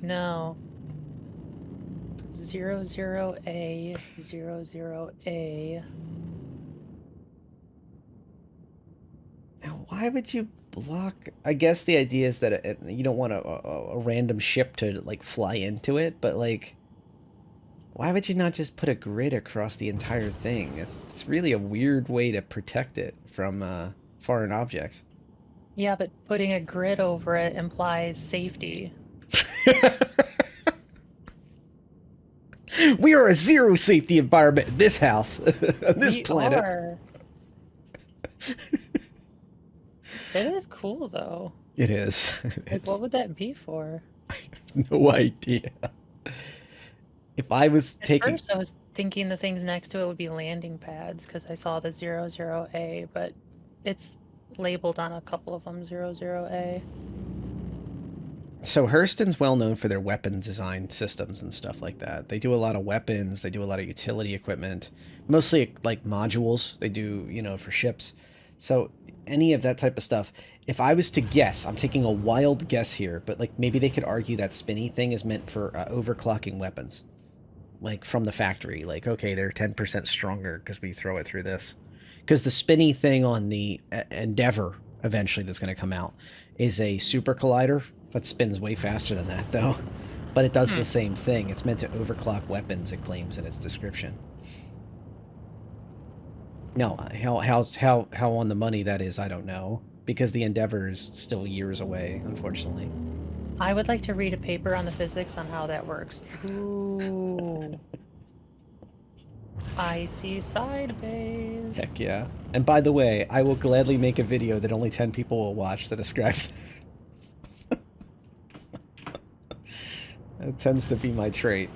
No. 00A 00A. Now, why would you block? I guess the idea is that you don't want a random ship to like fly into it, but like, why would you not just put a grid across the entire thing? It's really a weird way to protect it from foreign objects. Yeah, but putting a grid over it implies safety. We are a zero safety environment in this house, on this We planet. are. It is cool though. It is. It Like, is. what would that be for? No idea. If I was At taking, first, I was thinking the things next to it would be landing pads because I saw the 00A, but it's labeled on a couple of them 00A. so Hurston's well known for their weapon design systems and stuff like that. They do a lot of weapons. They do a lot of utility equipment, mostly like modules. They do, for ships. So any of that type of stuff. If I was to guess, I'm taking a wild guess here, but like maybe they could argue that spinny thing is meant for overclocking weapons, like from the factory. Like, okay, they're 10% stronger because we throw it through this. Because the spinny thing on the Endeavor eventually that's going to come out is a super collider that spins way faster than that, though. But it does the same thing. It's meant to overclock weapons, it claims in its description. No, how on the money that is, I don't know. Because the Endeavor is still years away, unfortunately. I would like to read a paper on the physics on how that works. Ooh. I see side bays. Heck yeah. And by the way, I will gladly make a video that only 10 people will watch to describe that. It tends to be my trait.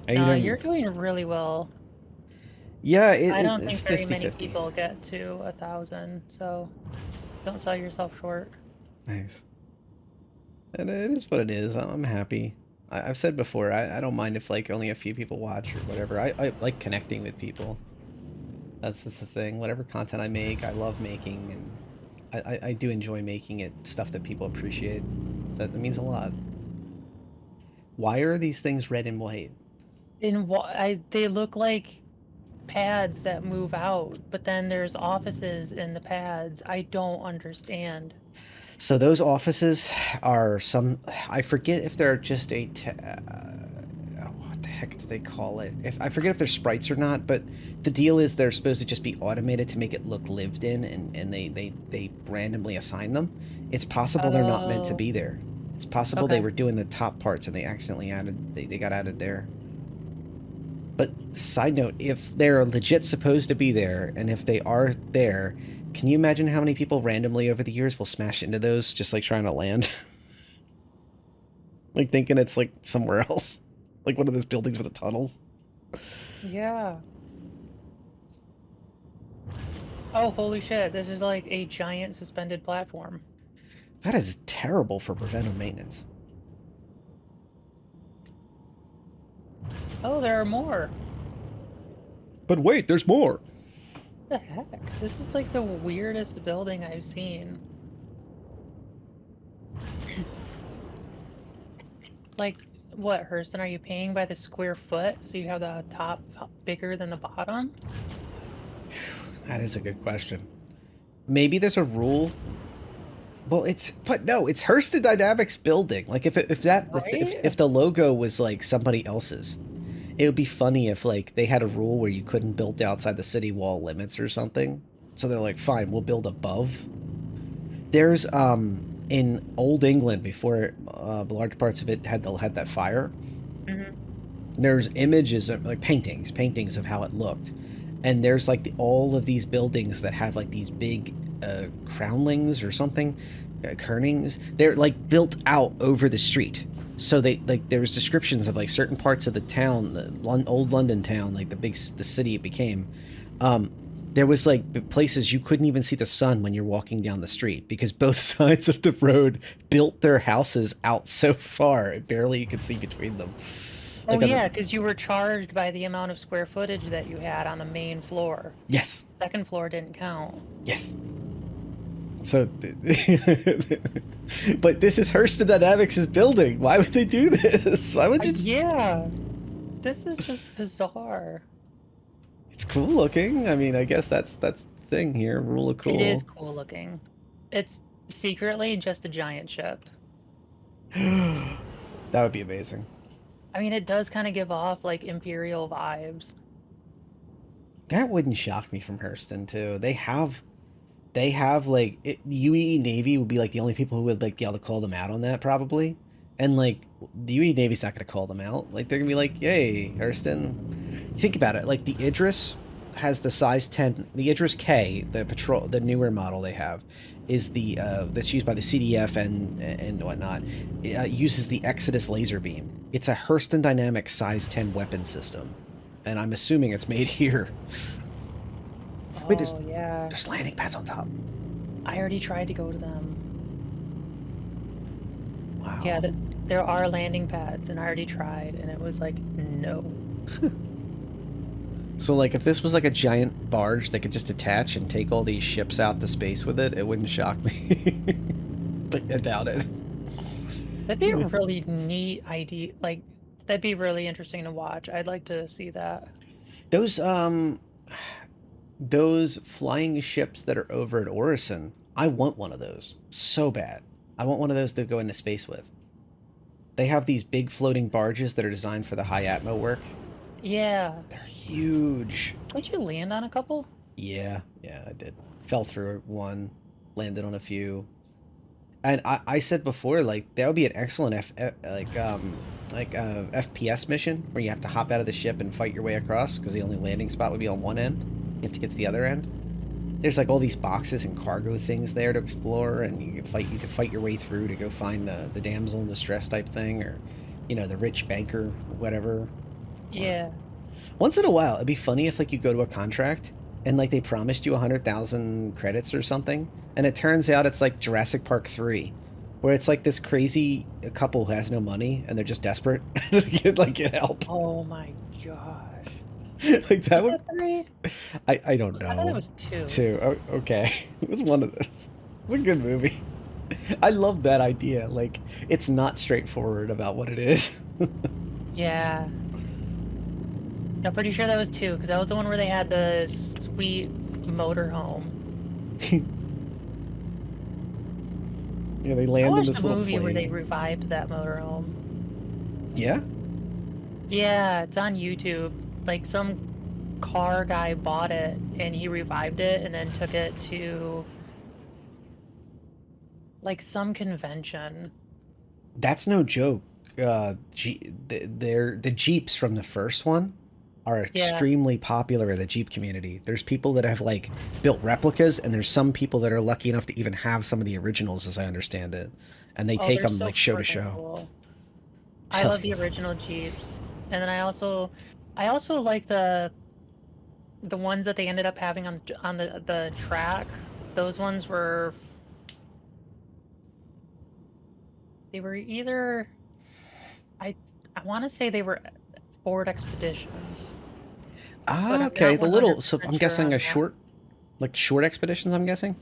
You're doing really well. Yeah, I don't it's think very 50-50. many people get to 1,000, so don't sell yourself short. Nice. And it is what it is. I'm happy. I've said before, I don't mind if like only a few people watch or whatever. I like connecting with people. That's just the thing. Whatever content I make, I love making, and I do enjoy making it stuff that people appreciate. That means a lot. Why are these things red and white? They look like pads that move out, but then there's offices in the pads. I don't understand. So those offices are I forget if they're just what the heck do they call it? I forget if they're sprites or not, but the deal is they're supposed to just be automated to make it look lived in, and they randomly assign them. It's possible they're not meant to be there. It's possible they Okay. were doing the top parts and they accidentally they got added there. But side note, if they're legit supposed to be there, and if they are there, can you imagine how many people randomly over the years will smash into those just like trying to land? Like thinking it's like somewhere else. Like one of those buildings with the tunnels. Yeah. Oh, holy shit. This is like a giant suspended platform. That is terrible for preventive maintenance. Oh, there are more. But wait, there's more. What the heck? This is like the weirdest building I've seen. Like, what, Hurston, are you paying by the square foot so you have the top bigger than the bottom? That is a good question. Maybe there's a rule. Well, it's Hurston Dynamics building. Like if the logo was like somebody else's, it would be funny if like they had a rule where you couldn't build outside the city wall limits or something. So they're like, fine, we'll build above. There's in old England before large parts of it had that fire. Mm-hmm. There's images of like paintings of how it looked, and there's like all of these buildings that have like these big crownlings or something, kernings. They're like built out over the street. So they like there was descriptions of like certain parts of the town, the old London town, like the city it became. There was like places you couldn't even see the sun when you're walking down the street because both sides of the road built their houses out so far, barely you could see between them. Oh, Like yeah, because you were charged by the amount of square footage that you had on the main floor. Yes. Second floor didn't count. Yes. So, but this is Hurston Dynamics' building. Why would they do this? Why would you? Yeah, this is just bizarre. It's cool looking. I mean, I guess that's the thing here. Rule of cool. It is cool looking. It's secretly just a giant ship. That would be amazing. I mean, it does kind of give off like Imperial vibes. That wouldn't shock me from Hurston too. They have they have like UEE Navy would be like the only people who would like be able to call them out on that probably, and like the UEE Navy's not going to call them out. Like they're gonna be like, "Yay, Hurston." Think about it. Like the Idris has the size 10. The Idris K, the newer model they have, is the that's used by the CDF and whatnot. It uses the Exodus laser beam. It's a Hurston Dynamics size 10 weapon system, and I'm assuming it's made here. Wait, Oh, yeah. there's landing pads on top. I already tried to go to them. Wow. Yeah, there are landing pads, and I already tried, and it was like, no. So, like, if this was like a giant barge that could just attach and take all these ships out to space with it, it wouldn't shock me. But I doubt it. That'd be a really neat idea. Like, that'd be really interesting to watch. I'd like to see that. Those flying ships that are over at Orison, I want one of those so bad. I want one of those to go into space with. They have these big floating barges that are designed for the high atmo work. Yeah. They're huge. Did you land on a couple? Yeah, I did. Fell through one, landed on a few. And I said before, like, that would be an excellent FPS mission where you have to hop out of the ship and fight your way across because the only landing spot would be on one end. You have to get to the other end. There's like all these boxes and cargo things there to explore, and you can fight your way through to go find the damsel in distress type thing, or the rich banker, whatever. Yeah. Once in a while, it'd be funny if like you go to a contract and like they promised you 100,000 credits or something, and it turns out it's like Jurassic Park 3, where it's like this crazy couple who has no money and they're just desperate to get help. Oh my gosh. Like that Was would. that 3? I don't know. I thought it was 2. 2. Oh, okay. It was one of those. It's a good movie. I love that idea. Like, it's not straightforward about what it is. Yeah. I'm pretty sure that was 2, because that was the one where they had the sweet motorhome. Yeah, they I land in watched this the little movie plane. where they revived that motorhome. Yeah? Yeah, it's on YouTube. Like, some car guy bought it, and he revived it, and then took it to, like, some convention. That's no joke. The Jeeps from the first one are extremely popular in the Jeep community. There's people that have, like, built replicas, and there's some people that are lucky enough to even have some of the originals, as I understand it. And they take they're them, so like, show to freaking show. cool. I love the original Jeeps. And then I also like the ones that they ended up having on the track. Those ones were either I want to say they were Ford Expeditions. But I'm Okay. not The little. So 100% I'm sure guessing on a that. short expeditions. I'm guessing.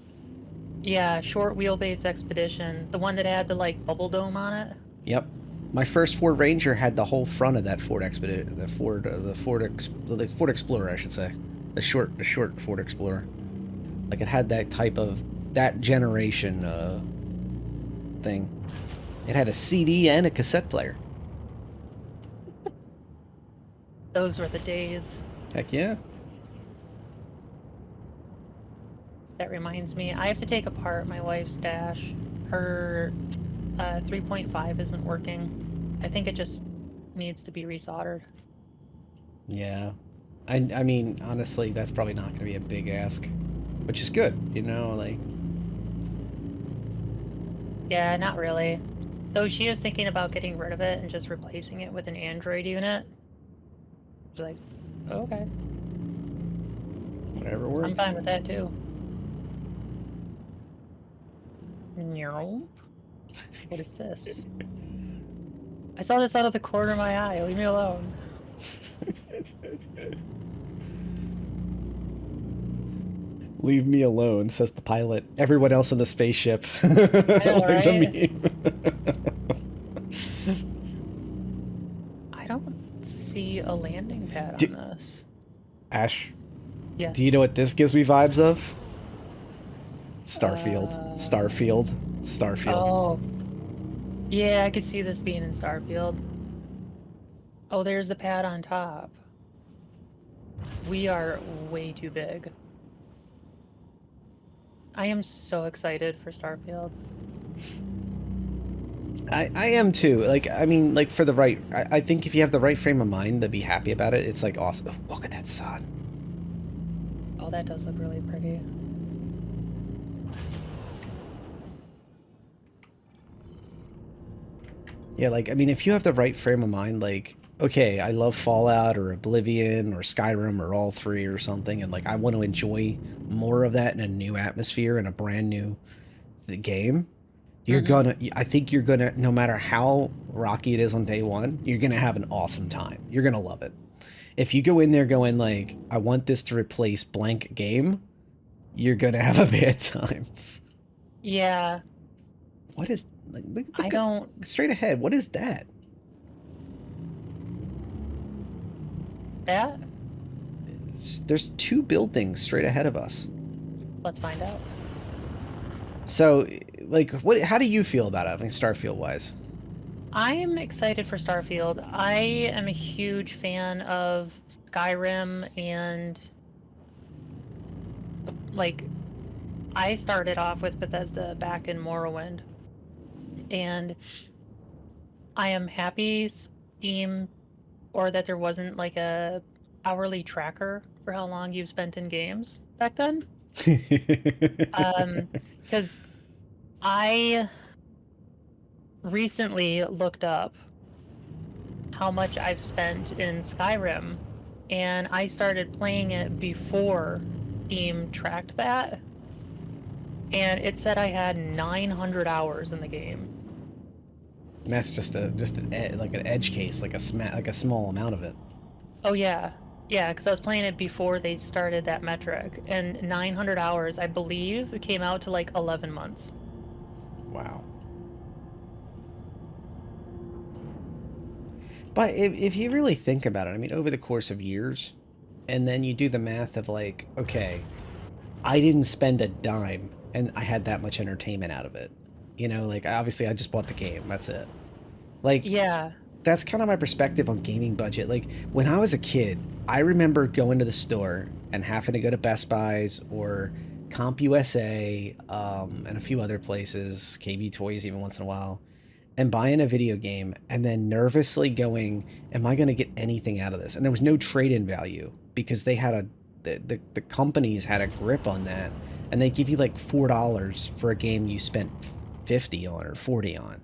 Yeah, short wheelbase Expedition. The one that had the like bubble dome on it. Yep. My first Ford Ranger had the whole front of that Ford Expedition, the Ford Explorer, I should say, the short Ford Explorer. Like it had that generation thing. It had a CD and a cassette player. Those were the days. Heck yeah. That reminds me, I have to take apart my wife's dash. Her 3.5 isn't working. I think it just needs to be resoldered. Yeah. I mean, honestly, that's probably not going to be a big ask, which is good, like. Yeah, not really. Though she is thinking about getting rid of it and just replacing it with an Android unit. She's like, okay. Whatever works. I'm fine with that too. Nope. What is this? I saw this out of the corner of my eye. Leave me alone. Leave me alone, says the pilot. Everyone else in the spaceship. I know, Like the right? meme. I don't see a landing pad on this. Ash, Yes. do you know what this gives me vibes of? Starfield. Starfield. Oh. Yeah, I could see this being in Starfield. Oh, there's the pad on top. We are way too big. I am so excited for Starfield. I am too. Like, I mean, like for the right, I think if you have the right frame of mind to be happy about it, it's like awesome. Oh, look at that sun. Oh, that does look really pretty. Yeah, like, I mean, if you have the right frame of mind, like, okay, I love Fallout or Oblivion or Skyrim or all three or something, and like, I want to enjoy more of that in a new atmosphere and a brand new game, you're gonna, I think you're gonna, no matter how rocky it is on day one, you're gonna have an awesome time. You're gonna love it. If you go in there going like, I want this to replace blank game, you're gonna have a bad time. Yeah, What is, like, look I don't. straight ahead, what is that? That? There's two buildings straight ahead of us. Let's find out. So, like, what? How do you feel about it, I mean, Starfield-wise? I am excited for Starfield. I am a huge fan of Skyrim and like I started off with Bethesda back in Morrowind. And I am happy Steam or that there wasn't like a hourly tracker for how long you've spent in games back then. Because I recently looked up how much I've spent in Skyrim, and I started playing it before Steam tracked that, and it said I had 900 hours in the game. That's just like an edge case, like a small amount of it. Oh yeah, yeah, because I was playing it before they started that metric, and 900 hours, I believe, it came out to like 11 months. Wow. But if you really think about it, I mean, over the course of years, and then you do the math of like, okay, I didn't spend a dime, and I had that much entertainment out of it. You know, like, obviously I just bought the game, that's it. Like, Yeah, that's kind of my perspective on gaming budget. Like, when I was a kid, I remember going to the store and having to go to Best Buys or CompUSA, and a few other places, KB Toys even once in a while, and buying a video game and then nervously going, am I going to get anything out of this? And there was no trade-in value because they had the companies had a grip on that, and they give you like $4 for a game you spent 50 on or 40 on.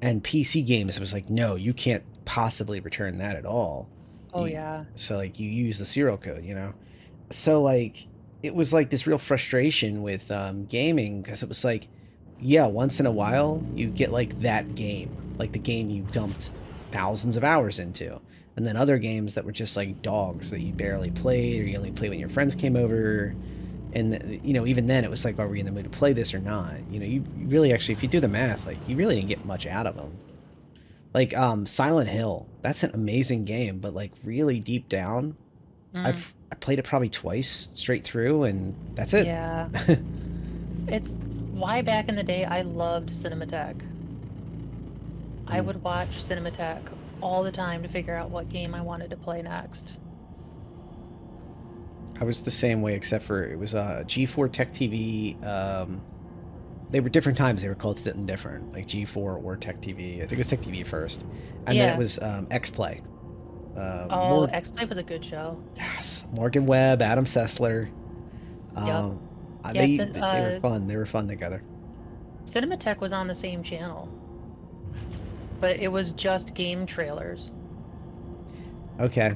And PC games, it was like, no, you can't possibly return that at all. oh yeah. So like you use the serial code, you know? So like it was like this real frustration with gaming, because it was like, yeah, once in a while you get like that game, like the game you dumped thousands of hours into. And then other games that were just like dogs that you barely played, or you only played when your friends came over. And, you know, even then it was like, are we in the mood to play this or not? You know, you really actually, if you do the math, like, you really didn't get much out of them. Like, Silent Hill, that's an amazing game, but, like, really deep down, I played it probably twice straight through, and that's it. Yeah. It's why back in the day I loved Cinematech. I would watch Cinematech all the time to figure out what game I wanted to play next. I was the same way, except for it was G4 Tech TV. They were different times. They were called something different, like G4 or Tech TV. I think it was Tech TV first, and then Yeah. it was X-Play. Oh, X-Play was a good show. Yes, Morgan Webb, Adam Sessler. Yup. They Yes, were fun. They were fun together. Cinematech was on the same channel, but it was just game trailers. Okay.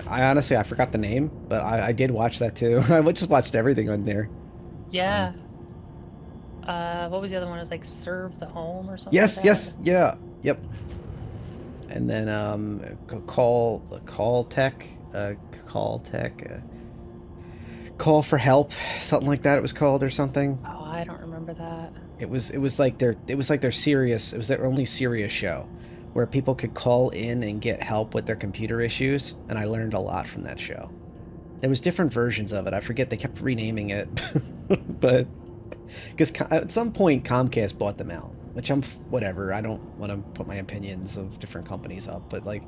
I honestly, I forgot the name, but I did watch that too. I just watched everything on there. Yeah. What was the other one? It was like Serve the Home or something. Yes, like yes, that. yeah, yep. And then call for help, something like that. It was called, or something. Oh, I don't remember that. It was like their serious. It was their only serious show, where people could call in and get help with their computer issues, and I learned a lot from that show. There was different versions of it. I forget, they kept renaming it, but because at some point Comcast bought them out, which whatever. I don't want to put my opinions of different companies up, but like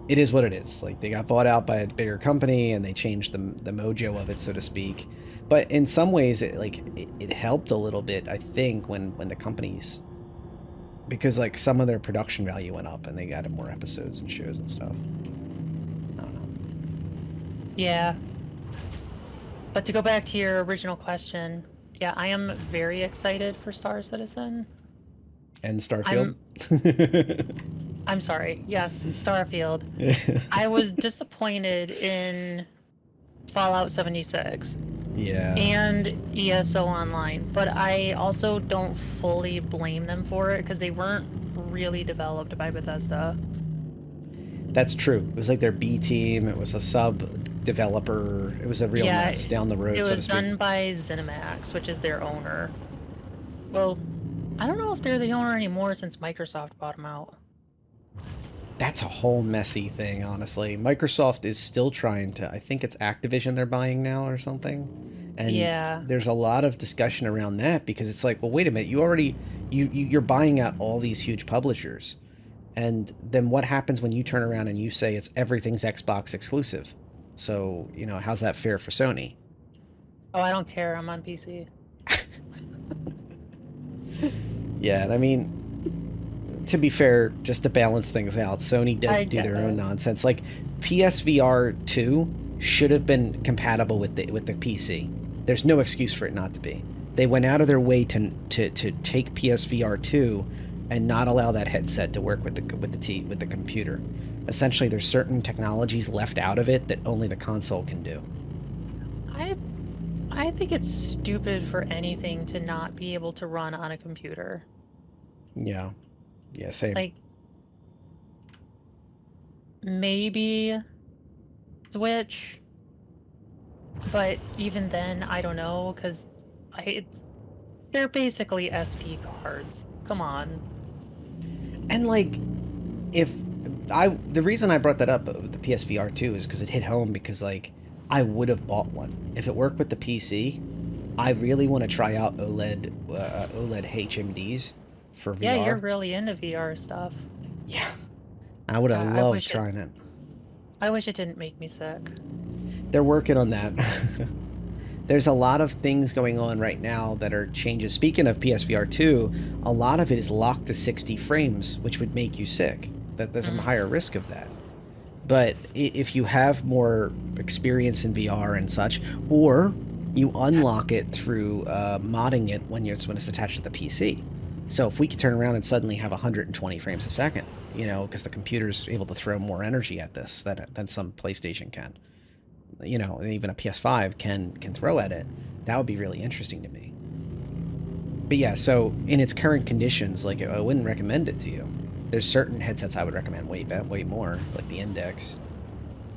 it is what it is. Like, they got bought out by a bigger company and they changed the mojo of it, so to speak. But in some ways, it helped a little bit, I think, when the companies, because like some of their production value went up and they added more episodes and shows and stuff. I don't know. Yeah. But to go back to your original question, yeah, I am very excited for StarCitizen. And Starfield. I'm sorry. Yes, Starfield. I was disappointed in Fallout 76. Yeah. And ESO Online, but I also don't fully blame them for it because they weren't really developed by Bethesda. That's true. It was like their B team. It was a sub developer. It was a real mess down the road. It so was done by ZeniMax, which is their owner. Well, I don't know if they're the owner anymore since Microsoft bought them out. That's a whole messy thing, honestly. Microsoft is still trying to, I think it's Activision they're buying now or something. And yeah, there's a lot of discussion around that because it's like, well, wait a minute, you're buying out all these huge publishers. And then what happens when you turn around and you say everything's Xbox exclusive? So, how's that fair for Sony? Oh, I don't care. I'm on PC. Yeah, and I mean, to be fair, just to balance things out, Sony did do their own nonsense. Like, PSVR 2 should have been compatible with the PC. There's no excuse for it not to be. They went out of their way to take PSVR 2 and not allow that headset to work with the computer. Essentially, there's certain technologies left out of it that only the console can do. I think it's stupid for anything to not be able to run on a computer. Yeah. Yeah, same. Like, maybe Switch, but even then, I don't know, because they're basically SD cards. Come on. And like, the reason I brought that up with the PSVR 2 is because it hit home, because like, I would have bought one if it worked with the PC. I really want to try out OLED HMDs for VR. Yeah, you're really into VR stuff. Yeah, I would have loved trying it. I wish it didn't make me sick. They're working on that. There's a lot of things going on right now that are changes. Speaking of PSVR 2, a lot of it is locked to 60 frames, which would make you sick. That there's a higher risk of that. But if you have more experience in VR and such, or you unlock it through modding it when it's attached to the PC. So if we could turn around and suddenly have 120 frames a second, because the computer's able to throw more energy at this than some PlayStation can, even a PS5 can throw at it, that would be really interesting to me. But yeah, so in its current conditions, like, I wouldn't recommend it to you. There's certain headsets I would recommend way more, like the Index.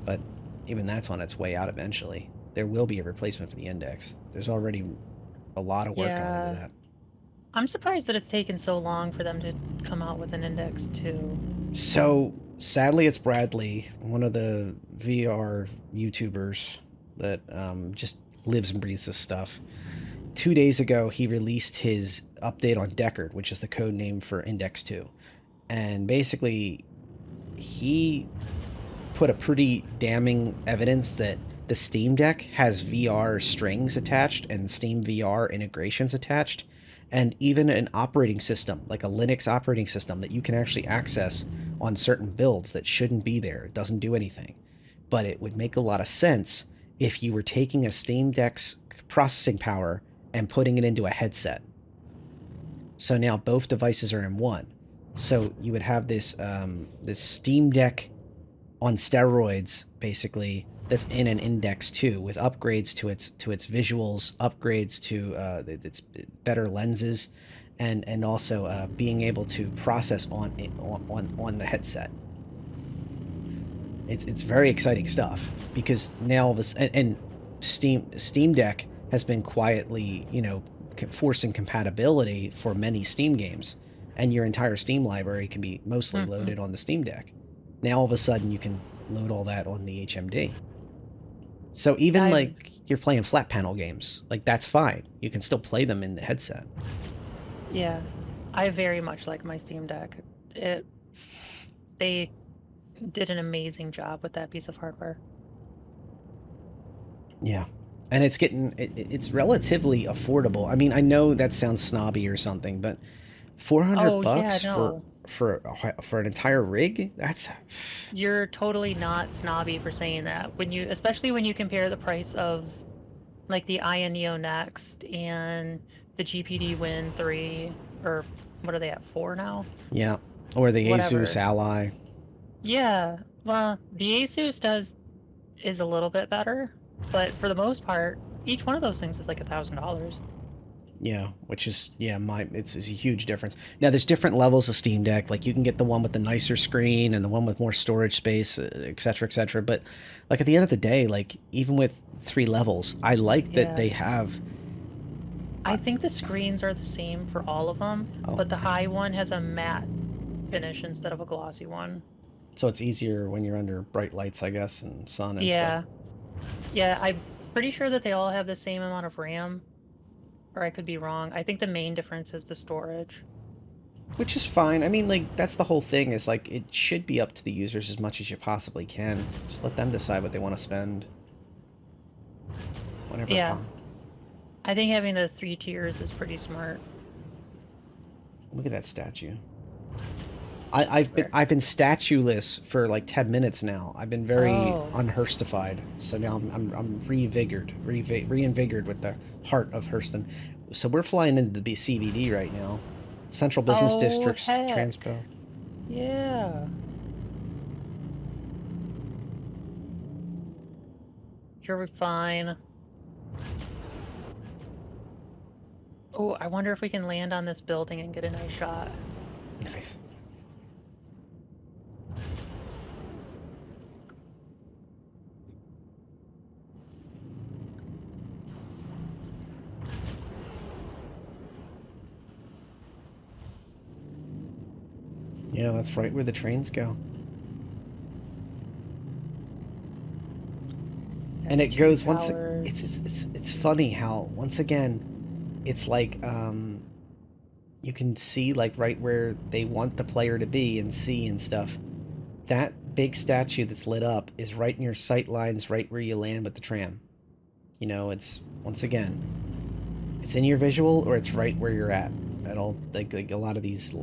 But even that's on its way out eventually. There will be a replacement for the Index. There's already a lot of work gone into that. I'm surprised that it's taken so long for them to come out with an Index too. So, sadly, it's Bradley, one of the VR YouTubers that just lives and breathes this stuff. 2 days ago, he released his update on Deckard, which is the code name for Index 2. And basically, he put a pretty damning evidence that the Steam Deck has VR strings attached and Steam VR integrations attached, and even an operating system, like a Linux operating system, that you can actually access on certain builds that shouldn't be there. It doesn't do anything. But it would make a lot of sense if you were taking a Steam Deck's processing power and putting it into a headset. So now both devices are in one. So you would have this Steam Deck on steroids, basically, that's in an Index 2 with upgrades to its visuals, upgrades to its better lenses, and also being able to process on the headset. It's very exciting stuff, because now and Steam Deck has been quietly, forcing compatibility for many Steam games, and your entire Steam library can be mostly loaded on the Steam Deck. Now all of a sudden you can load all that on the HMD. So even like you're playing flat panel games, like, that's fine. You can still play them in the headset. Yeah, I very much like my Steam Deck. They did an amazing job with that piece of hardware. Yeah. And it's relatively affordable. I mean, I know that sounds snobby or something, but 400 Oh yeah, bucks no. for an entire rig? That's You're totally not snobby for saying that. Especially when you compare the price of like the Aya Neo Next and the GPD Win 3, or what are they at, 4 now? yeah. Or the Asus Whatever. Ally. Yeah, well, the Asus is a little bit better, but for the most part, each one of those things is like $1,000. Yeah, which is it's a huge difference. Now there's different levels of Steam Deck. Like you can get the one with the nicer screen and the one with more storage space, et cetera, et cetera. But like at the end of the day, like even with 3 levels, I like that Yeah. they have. I think the screens are the same for all of them, Oh, but the okay. high one has a matte finish instead of a glossy one. So it's easier when you're under bright lights, I guess, and sun and stuff. Yeah. Yeah, I'm pretty sure that they all have the same amount of RAM, or I could be wrong. I think the main difference is the storage. Which is fine. I mean, like that's the whole thing. Is like it should be up to the users as much as you possibly can. Just let them decide what they want to spend. Whatever. Yeah. I think having the 3 tiers is pretty smart. Look at that statue. I've been statueless for like 10 minutes now. I've been very Oh. unhurstified. So now I'm reinvigorated with the heart of Hurston. So we're flying into the CBD right now. Central Business Oh, District's heck. Transpo. Yeah. You're fine. Oh, I wonder if we can land on this building and get a nice shot. Nice. Yeah, that's right where the trains go. And it goes once. It's funny how once again, it's like you can see like right where they want the player to be and see and stuff. That big statue that's lit up is right in your sight lines, right where you land with the tram. You know, it's once again, it's in your visual or it's right where you're at. At all, like a lot of these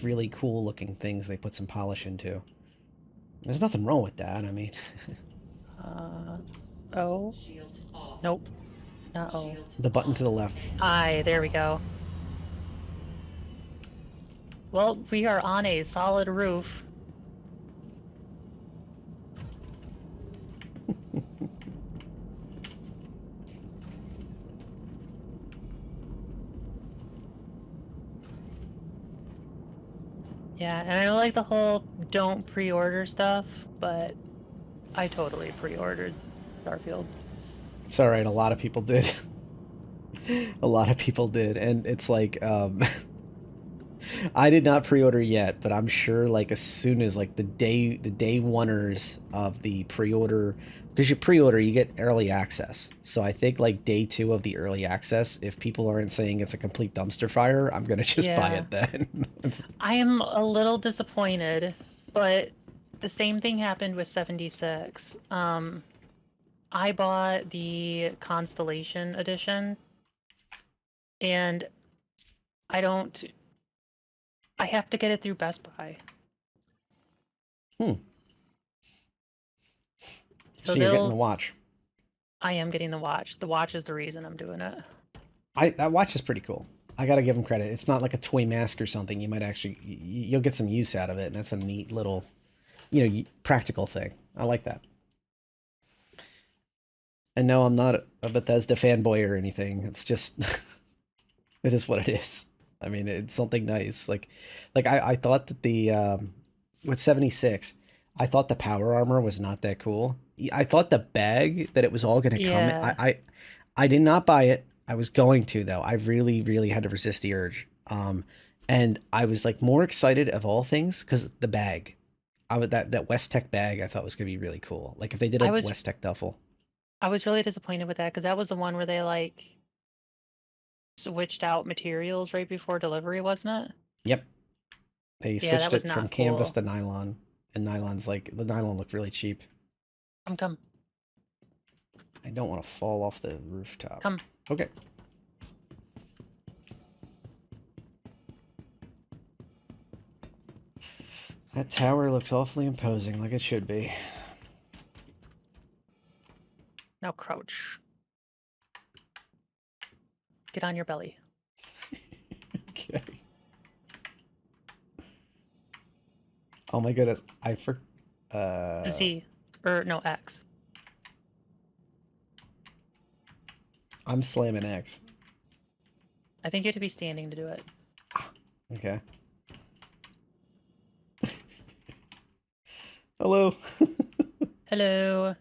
really cool looking things they put some polish into. There's nothing wrong with that. I mean, Oh. Shields off. Nope. Uh-oh. Shields the button to the on. left. Hi, there we go. Well, we are on a solid roof. Yeah, and I don't like the whole don't pre-order stuff, but I totally pre-ordered Starfield. It's all right. A lot of people did. A lot of people did, and it's like I did not pre-order yet, but I'm sure like as soon as like the day oneers of the pre-order, because you pre-order you get early access. So I think like day 2 of the early access, if people aren't saying it's a complete dumpster fire, I'm gonna just buy Yeah. it then. I am a little disappointed, but the same thing happened with 76. I bought the Constellation edition, and I don't. I have to get it through Best Buy. Hmm. So So you're getting the watch. I am getting the watch. The watch is the reason I'm doing it. That watch is pretty cool. I gotta give them credit. It's not like a toy mask or something. You might actually you'll get some use out of it, and that's a neat little, practical thing. I like that. And no, I'm not a Bethesda fanboy or anything. It's just it is what it is. I mean, it's something nice. Like I thought that the with 76, I thought the power armor was not that cool. I thought the bag that it was all going to come. Yeah. I did not buy it. I was going to though. I really really had to resist the urge. And I was like more excited of all things because the bag. That West Tech bag I thought was going to be really cool. Like if they did a West Tech duffel. I was really disappointed with that because that was the one where they like switched out materials right before delivery, wasn't it? Yep. They Yeah, that switched was it from not canvas cool. to nylon, and nylon's like the nylon looked really cheap. Come. I don't want to fall off the rooftop. Come. Okay. That tower looks awfully imposing, like it should be. Now crouch. Get on your belly. Okay. Oh my goodness, Z. Or no, X. I'm slamming X. I think you have to be standing to do it. Okay. Hello. Hello.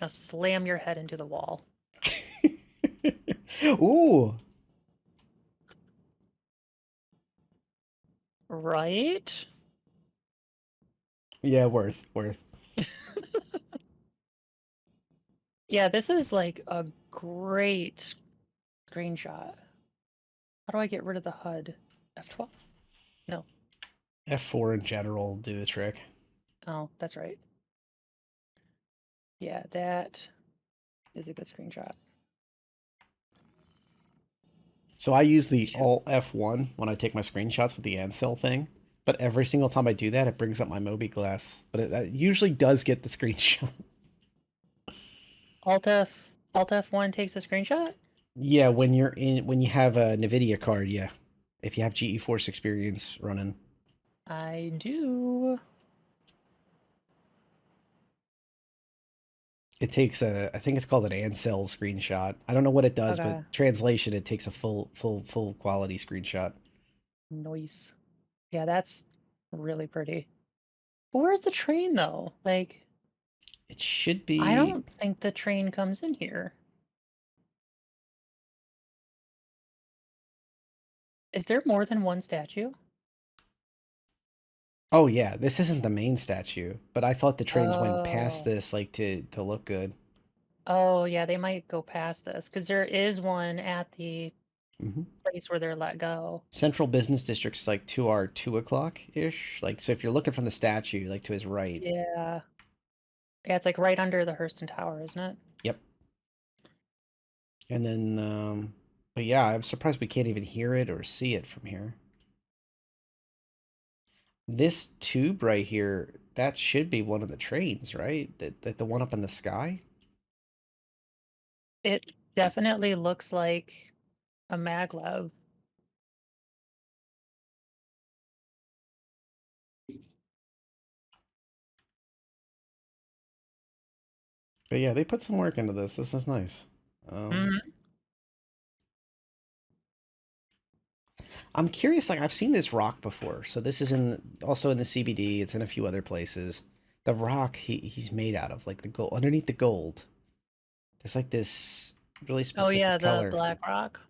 Now slam your head into the wall. Ooh. Right? Yeah, worth. Yeah, this is like a great screenshot. How do I get rid of the HUD? F12? No. F4 in general do the trick. Oh, that's right. Yeah, that is a good screenshot. So I use the Alt F1 when I take my screenshots with the Ansel thing, but every single time I do that, it brings up my Moby glass. But it usually does get the screenshot. Alt F1 takes a screenshot? Yeah, when you have a NVIDIA card, yeah. If you have GeForce Experience running. I do. It takes I think it's called an Ansel screenshot. I don't know what it does, Okay. but translation, it takes a full quality screenshot. Noise. Yeah, that's really pretty. But where's the train though? Like, It should be. I don't think the train comes in here. Is there more than one statue? Oh yeah, this isn't the main statue, but I thought the trains went past Oh. this like to look good. Oh, yeah, they might go past this because there is one at the Hmm. place where they're let go. Central Business District's like to our 2 o'clock ish. Like so, if you're looking from the statue, like to his right. Yeah. Yeah, it's like right under the Hurston Tower, isn't it? Yep. And then, but yeah, I'm surprised we can't even hear it or see it from here. This tube right here, that should be one of the trains, right? That the one up in the sky? It definitely looks like a maglev. But yeah, they put some work into this. This is nice. Mhm. I'm curious, like I've seen this rock before. So this is also in the CBD. It's in a few other places. The rock he's made out of, like the gold underneath the gold. There's like this really Oh specific yeah, the color. black rock.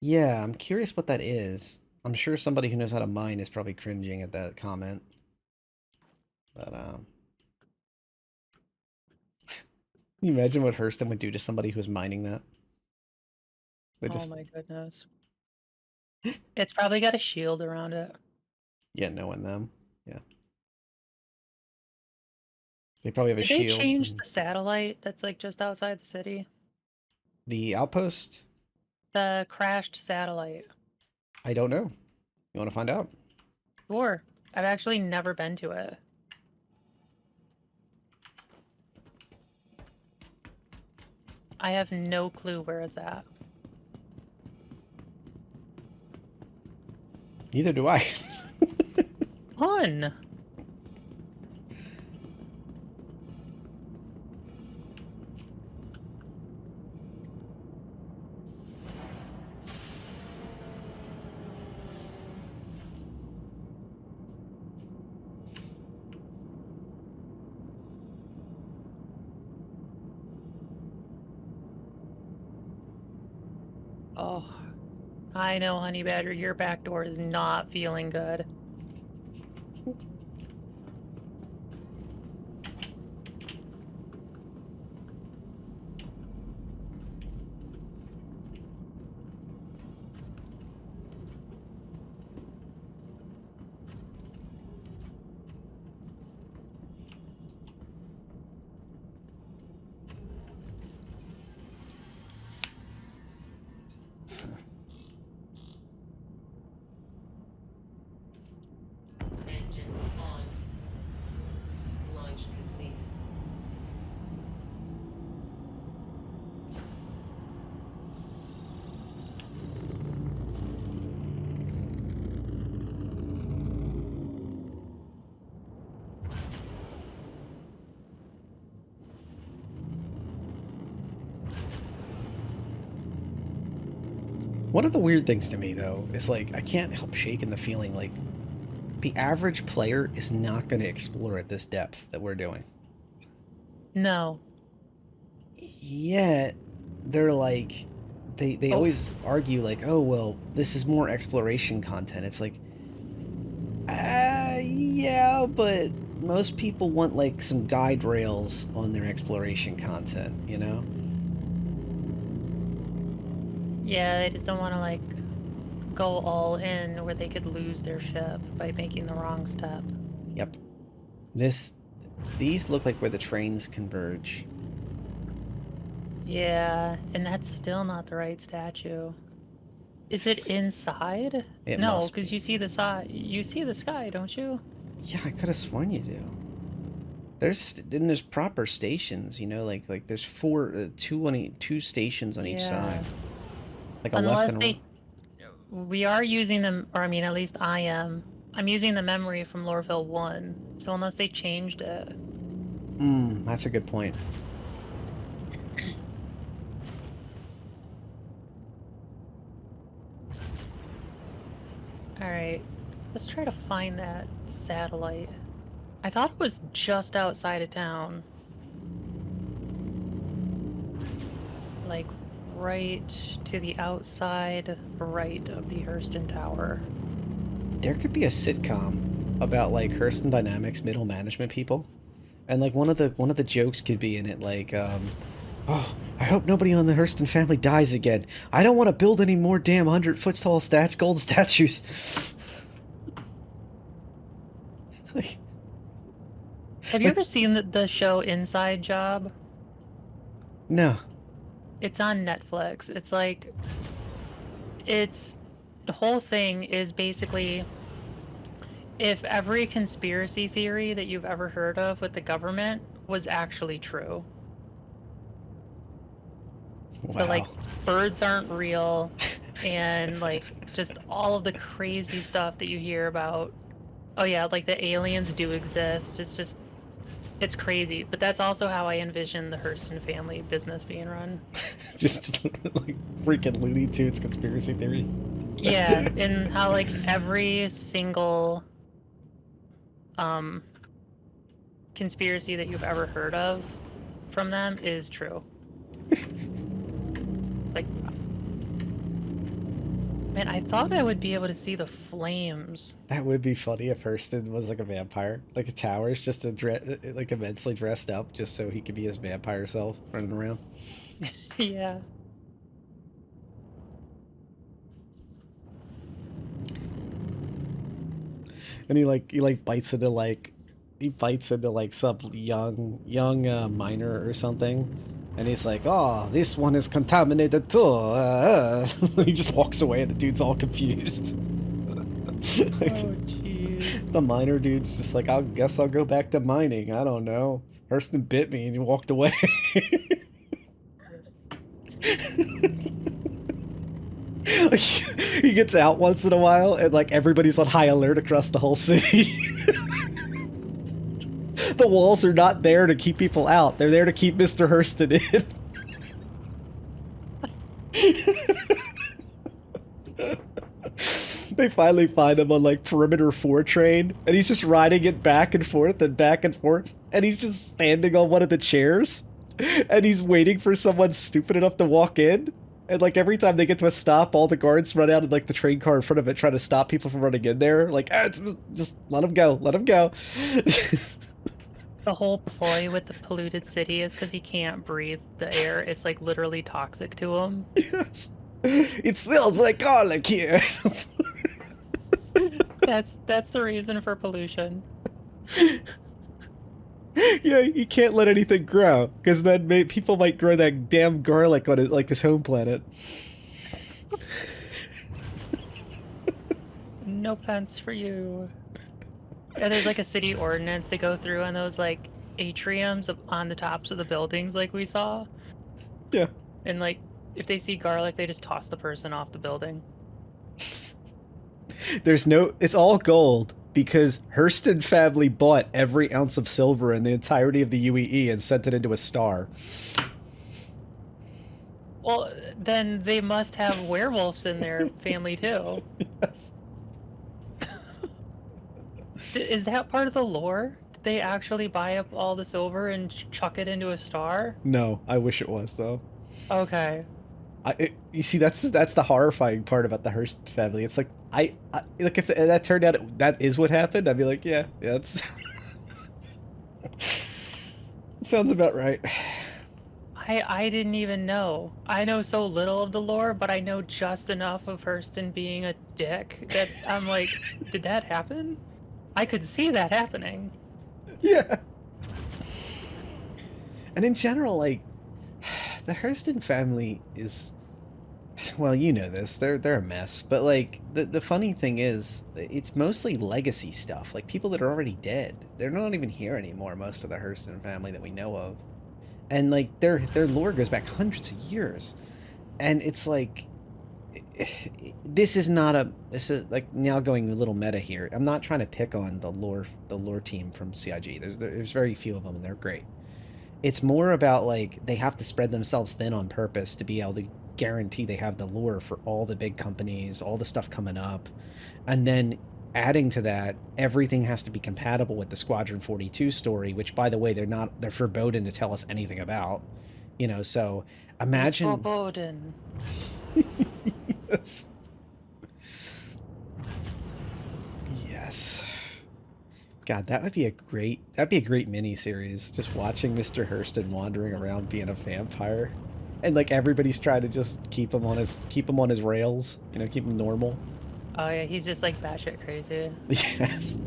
Yeah, I'm curious what that is. I'm sure somebody who knows how to mine is probably cringing at that comment. But can you imagine what Hurston would do to somebody who's mining that? They Oh just my goodness. It's probably got a shield around it. yeah, knowing them. Yeah. They probably have a Did they shield. change the satellite that's like just outside the city? The outpost? The crashed satellite. I don't know. You want to find out? Sure. I've actually never been to it. I have no clue where it's at. Neither do I. Fun! Oh, I know, Honey Badger, your back door is not feeling good. One of the weird things to me, though, is like I can't help shaking the feeling like the average player is not going to explore at this depth that we're doing. No. Yet, they're like, they always argue like, oh, well, this is more exploration content. It's like, yeah, but most people want like some guide rails on their exploration content, you know? Yeah, they just don't want to like go all in where they could lose their ship by making the wrong step. Yep. These look like where the trains converge. Yeah, and that's still not the right statue. Is it inside? It No, must because be. you see the side. You see the sky, don't you? Yeah, I could have sworn you do. There's proper stations, you know, like there's two stations on each side, like a left Unless and a right. we are using them, or I mean, at least I am. I'm using the memory from Lorville 1, so unless they changed it. That's a good point. Alright, let's try to find that satellite. I thought it was just outside of town. Like, right to the outside right of the Hurston Tower. There could be a sitcom about like Hurston Dynamics middle management people, and like one of the jokes could be in it like, oh, I hope nobody on the Hurston family dies again. I don't want to build any more damn 100-foot tall gold statues. Like, Have you ever seen the show Inside Job? no. It's on Netflix. It's like, the whole thing is basically if every conspiracy theory that you've ever heard of with the government was actually true. Wow. So like birds aren't real and like just all of the crazy stuff that you hear about. Oh yeah, like the aliens do exist. It's crazy. But that's also how I envision the Hurston family business being run. Just like freaking Looney Tunes conspiracy theory. Yeah, and how like every single conspiracy that you've ever heard of from them is true. Like, man, I thought I would be able to see the flames. That would be funny if Hurston was like a vampire. Like a tower's just like immensely dressed up just so he could be his vampire self running around. Yeah. And he bites into some young miner or something. And he's like, oh, this one is contaminated too. He just walks away and the dude's all confused. Like, Oh, jeez. the miner dude's just like, I guess I'll go back to mining. I don't know. Hurston bit me and he walked away. He gets out once in a while and like everybody's on high alert across the whole city. The walls are not there to keep people out. They're there to keep Mr. Hurston in. They finally find him on like perimeter 4 train and he's just riding it back and forth and back and forth and he's just standing on one of the chairs and he's waiting for someone stupid enough to walk in. And like every time they get to a stop, all the guards run out and like the train car in front of it trying to stop people from running in there. Like, just let him go, let him go. The whole ploy with the polluted city is because he can't breathe the air. It's like literally toxic to him. Yes. It smells like garlic here. That's the reason for pollution. Yeah, you can't let anything grow because then people might grow that damn garlic on his home planet. No pence for you. Yeah, there's like a city ordinance they go through on those like atriums on the tops of the buildings like we saw. Yeah. And like if they see garlic, they just toss the person off the building. It's all gold because Hurston family bought every ounce of silver in the entirety of the UEE and sent it into a star. Well, then they must have werewolves in their family too. Yes. Is that part of the lore? Did they actually buy up all the silver and chuck it into a star? No, I wish it was though. Okay. You see, that's the horrifying part about the Hurston family. It's like I like if that turned out that is what happened, I'd be like, yeah, that's sounds about right. I didn't even know. I know so little of the lore, but I know just enough of Hurston being a dick that I'm like, did that happen? I could see that happening. Yeah. And in general, like, the Hurston family is, well, you know this, they're a mess. But like, the funny thing is, it's mostly legacy stuff. Like people that are already dead, they're not even here anymore. Most of the Hurston family that we know of, and like their lore goes back hundreds of years, and it's like, this is like now going a little meta here. I'm not trying to pick on the lore team from CIG. There's very few of them, and they're great. It's more about like they have to spread themselves thin on purpose to be able to guarantee they have the lure for all the big companies, all the stuff coming up, and then adding to that, everything has to be compatible with the Squadron 42 story, which by the way they're forbidden to tell us anything about, you know. So imagine It's forbidden. Yes. Yes. God, that'd be a great mini series. Just watching Mr. Hurston wandering around being a vampire, and like everybody's trying to just keep him on his rails. You know, keep him normal. Oh yeah, he's just like batshit crazy. Yes.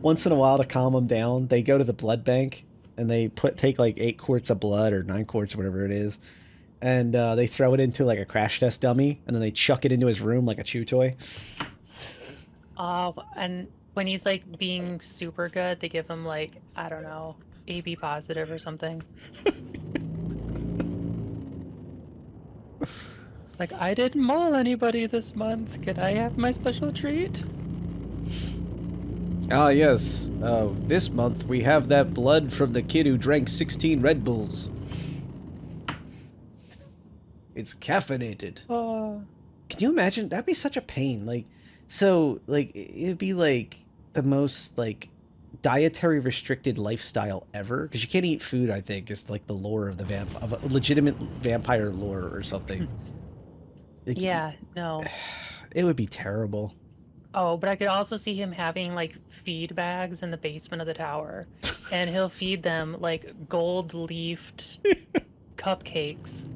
Once in a while to calm him down, they go to the blood bank and they take like 8 quarts of blood or 9 quarts, whatever it is, and they throw it into like a crash test dummy, and then they chuck it into his room like a chew toy. And when he's like being super good, they give him like, I don't know, AB positive or something. Like, I didn't maul anybody this month. Could I have my special treat? Ah, yes. This month we have that blood from the kid who drank 16 Red Bulls. It's caffeinated. Can you imagine? That'd be such a pain. Like, so, like, it'd be like the most, like, dietary restricted lifestyle ever. Because you can't eat food, I think, is like the lore of of a legitimate vampire lore or something. Like, Yeah, no. it would be terrible. Oh, but I could also see him having like feed bags in the basement of the tower, and he'll feed them like gold-leafed cupcakes,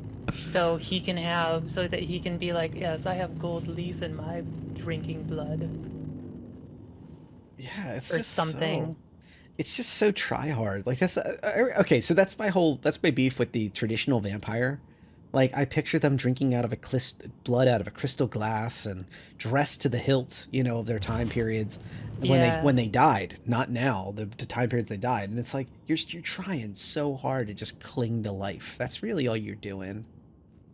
so that he can be like, yes, I have gold leaf in my drinking blood. Yeah, it's or just something. It's just so try hard. Like that's okay. So that's my beef with the traditional vampire. Like I picture them drinking out of blood out of a crystal glass and dressed to the hilt, you know, of their time periods when they died. Not now, the time periods they died. And it's like you're trying so hard to just cling to life. That's really all you're doing.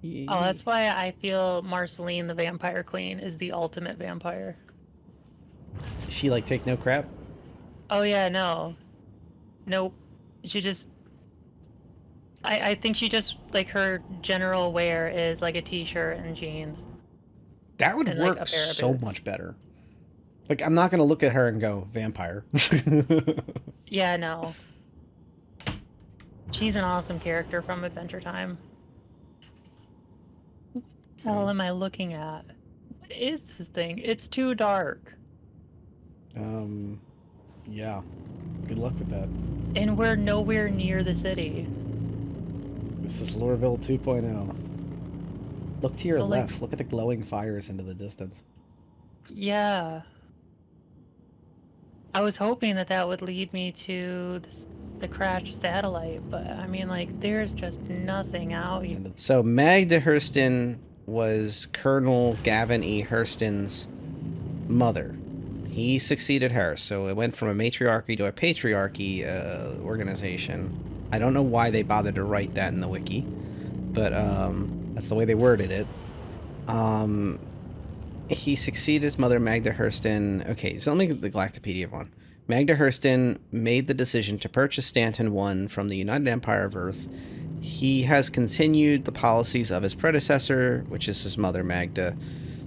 Oh, that's why I feel Marceline, the vampire queen, is the ultimate vampire. She like take no crap? Oh yeah, no. Nope. She just I think she just like her general wear is like a t-shirt and jeans. That would and, work like, a pair of so boots. much better. Like I'm not gonna look at her and go, vampire. Yeah, no. She's an awesome character from Adventure Time. What the hell am I looking at? What is this thing? It's too dark. Yeah. Good luck with that. And we're nowhere near the city. This is Lorville 2.0. Look to your So, like- left. Look at the glowing fires into the distance. Yeah. I was hoping that would lead me to the crashed satellite, but I mean, like, there's just nothing out here. So Magda Hurston was Colonel Gavin E. Hurston's mother. He succeeded her, so it went from a matriarchy to a patriarchy organization. I don't know why they bothered to write that in the wiki, but that's the way they worded it. He succeeded his mother, Magda Hurston. Okay, so let me get the Galactopedia one. Magda Hurston made the decision to purchase Stanton 1 from the United Empire of Earth He has continued the policies of his predecessor, which is his mother Magda,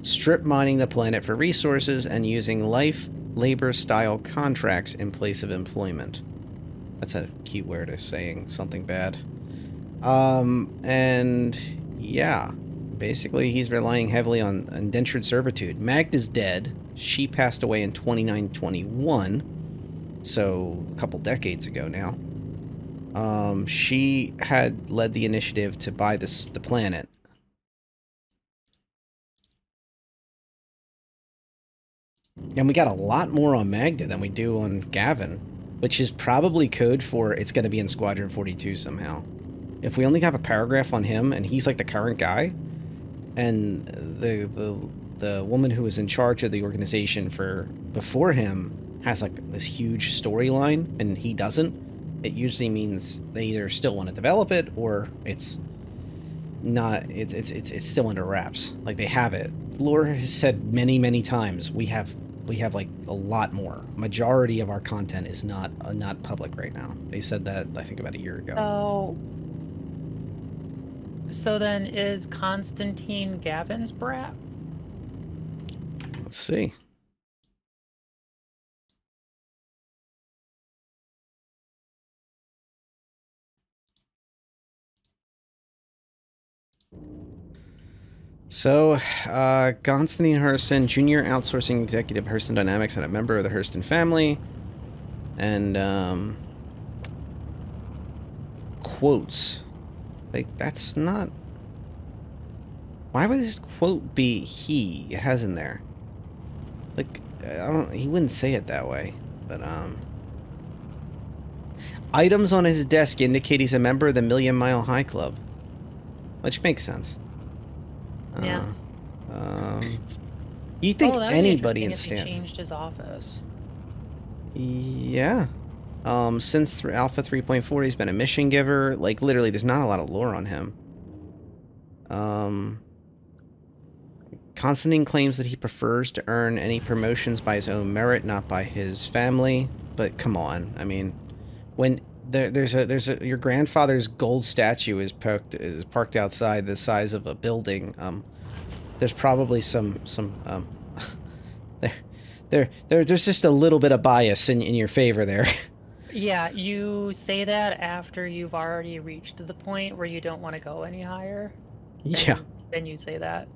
strip mining the planet for resources and using labor-style contracts in place of employment. That's a cute way of saying something bad. And yeah, basically he's relying heavily on indentured servitude. Magda's dead. She passed away in 2921, so a couple decades ago now. She had led the initiative to buy the planet. And we got a lot more on Magda than we do on Gavin, which is probably code for it's going to be in Squadron 42 somehow. If we only have a paragraph on him, and he's like the current guy, and the woman who was in charge of the organization for before him has like this huge storyline, and he doesn't, it usually means they either still want to develop it or it's not. It's still under wraps. Like they have it. Lore has said many times we have like a lot more. Majority of our content is not public right now. They said that I think about a year ago. So then is Constantine Gavin's brat? Let's see. So, Constantine Hurston, junior outsourcing executive, Hurston Dynamics, and a member of the Hurston family. And, quotes. Like, that's not... Why would this quote be he? It has in there. Like, he wouldn't say it that way. But, items on his desk indicate he's a member of the Million Mile High Club. Which makes sense. Yeah. You think anybody in Stanton changed his office? Yeah. Since Alpha 3.4, he's been a mission giver. Like, literally, there's not a lot of lore on him. Constantine claims that he prefers to earn any promotions by his own merit, not by his family. But come on, I mean, when there's your grandfather's gold statue is parked outside the size of a building. There's probably some there's just a little bit of bias in your favor there. Yeah, you say that after you've already reached the point where you don't want to go any higher. Yeah. Then you say that.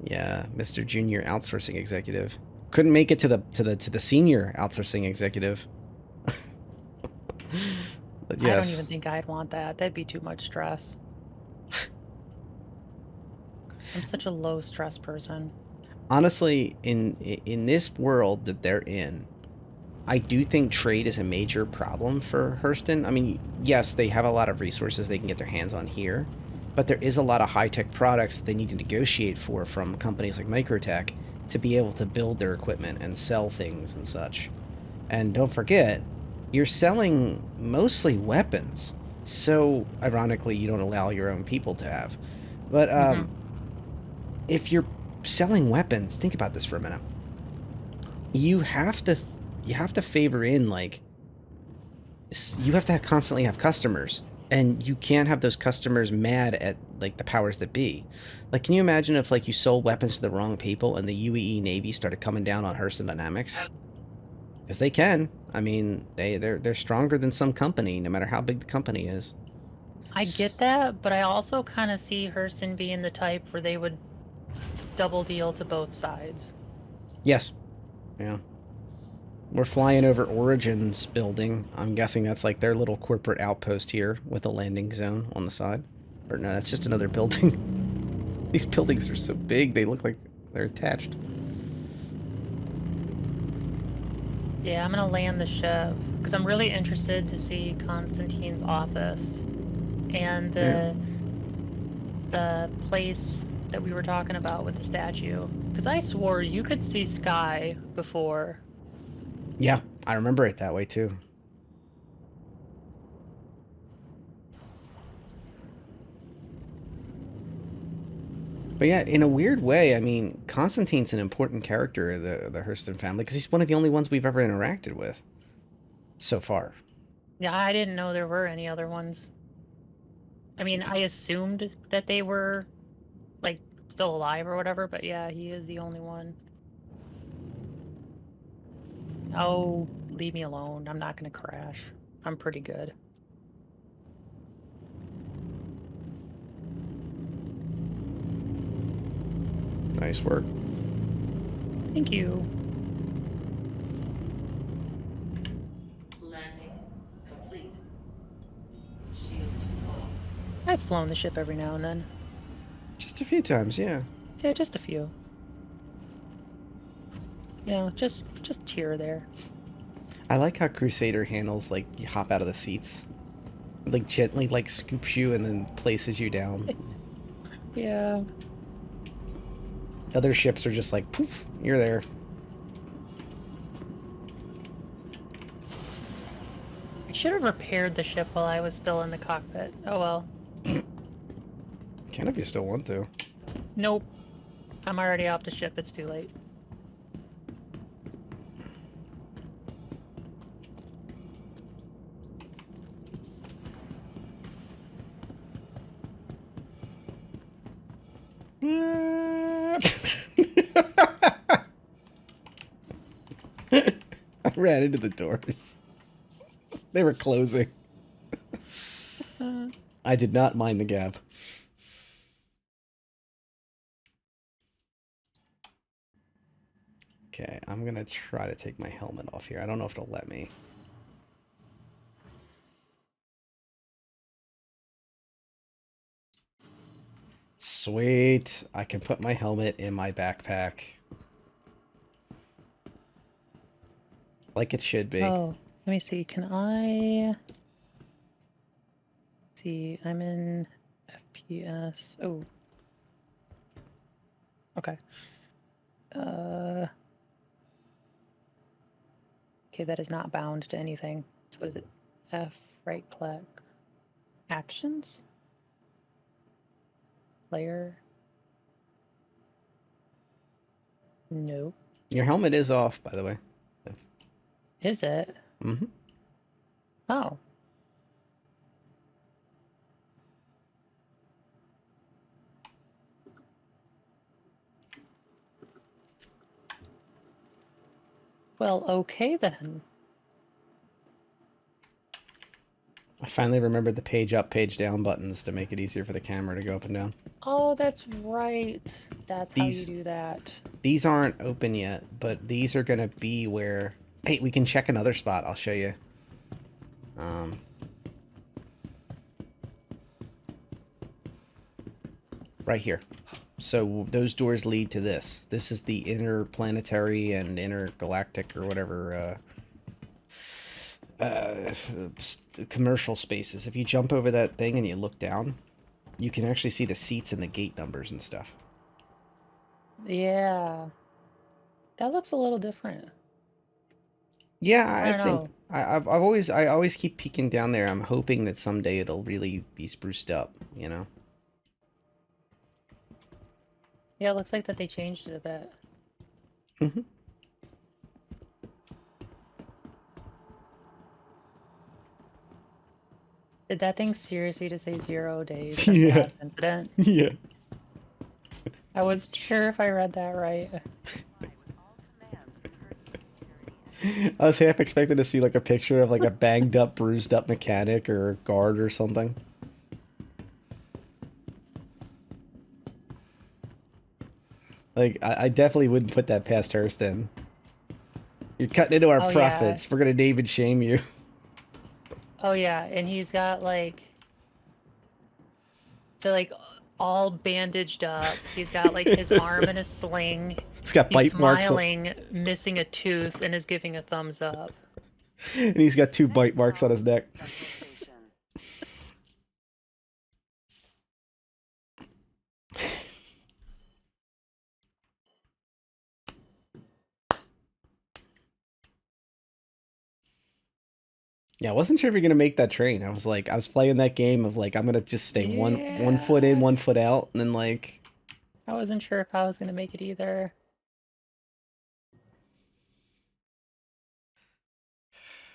Yeah, Mr. Junior Outsourcing Executive couldn't make it to the senior outsourcing executive. But yes. I don't even think I'd want that. That'd be too much stress. I'm such a low stress person. Honestly, in this world that they're in, I do think trade is a major problem for Hurston. I mean, yes, they have a lot of resources they can get their hands on here, but there is a lot of high-tech products that they need to negotiate for from companies like Microtech to be able to build their equipment and sell things and such. And don't forget, you're selling mostly weapons, so ironically you don't allow your own people to have. But if you're selling weapons, think about this for a minute. You have to favor in, like, you have to constantly have customers, and you can't have those customers mad at, like, the powers that be. Like, can you imagine if, like, you sold weapons to the wrong people and the UEE Navy started coming down on Hurston Dynamics? Because they can. I mean, they're stronger than some company, no matter how big the company is. I get that, but I also kind of see Hurston being the type where they would double deal to both sides. Yes. Yeah. We're flying over Origin's building. I'm guessing that's like their little corporate outpost here with a landing zone on the side. Or no, that's just another building. These buildings are so big, they look like they're attached. Yeah, I'm gonna land the ship because I'm really interested to see Constantine's office and the place that we were talking about with the statue. Because I swore you could see Sky before. Yeah, I remember it that way too. But yeah, in a weird way, I mean, Constantine's an important character of the Hurston family because he's one of the only ones we've ever interacted with so far. Yeah, I didn't know there were any other ones. I mean, I assumed that they were, like, still alive or whatever, but yeah, he is the only one. Oh, leave me alone. I'm not gonna crash. I'm pretty good. Nice work. Thank you. Landing complete. Shields off. I've flown the ship every now and then. Just a few times, yeah. Yeah, just a few. You know, just here or there. I like how Crusader handles, like, you hop out of the seats. Like, gently, like, scoops you and then places you down. Yeah. Other ships are just like, poof, you're there. I should have repaired the ship while I was still in the cockpit. Oh well. Can if you still want to. Nope. I'm already off the ship. It's too late. I ran into the doors. They were closing. I did not mind the gap. Okay, I'm gonna try to take my helmet off here. I don't know if it'll let me. Sweet. I can put my helmet in my backpack. Like it should be. Oh, let me see. Can I see? I'm in FPS. Oh. Okay. Okay, that is not bound to anything. So what is it? F, right click. Actions? Player? Nope. Your helmet is off, by the way. Is it? Mm-hmm. Oh. Well, okay then. I finally remembered the page up, page down buttons to make it easier for the camera to go up and down. Oh, that's right. That's how you These- do that. These aren't open yet, but these are gonna be where... Hey, we can check another spot. I'll show you. Right here. So those doors lead to this. This is the interplanetary and intergalactic or whatever commercial spaces. If you jump over that thing and you look down, you can actually see the seats and the gate numbers and stuff. Yeah. That looks a little different. Yeah, I I don't think know. I always keep peeking down there. I'm hoping that someday it'll really be spruced up, you know. Yeah, it looks like that they changed it a bit. Mhm. Did that thing seriously just say 0 days since the Yeah. last incident? Yeah. I wasn't sure if I read that right. I was half expecting to see like a picture of like a banged up, bruised up mechanic or guard or something. Like, I definitely wouldn't put that past Hurston. You're cutting into our Oh, yeah. profits. We're gonna name and shame you. Oh yeah, and he's got like, so like all bandaged up. He's got like his arm in a sling. He's got He's bite marks, smiling, missing a tooth, and is giving a thumbs up. and he's got 2 bite marks on his neck. Yeah, I wasn't sure if you're gonna make that train. I was playing that game of like I'm gonna just stay one foot in, 1 foot out, and then like I wasn't sure if I was gonna make it either.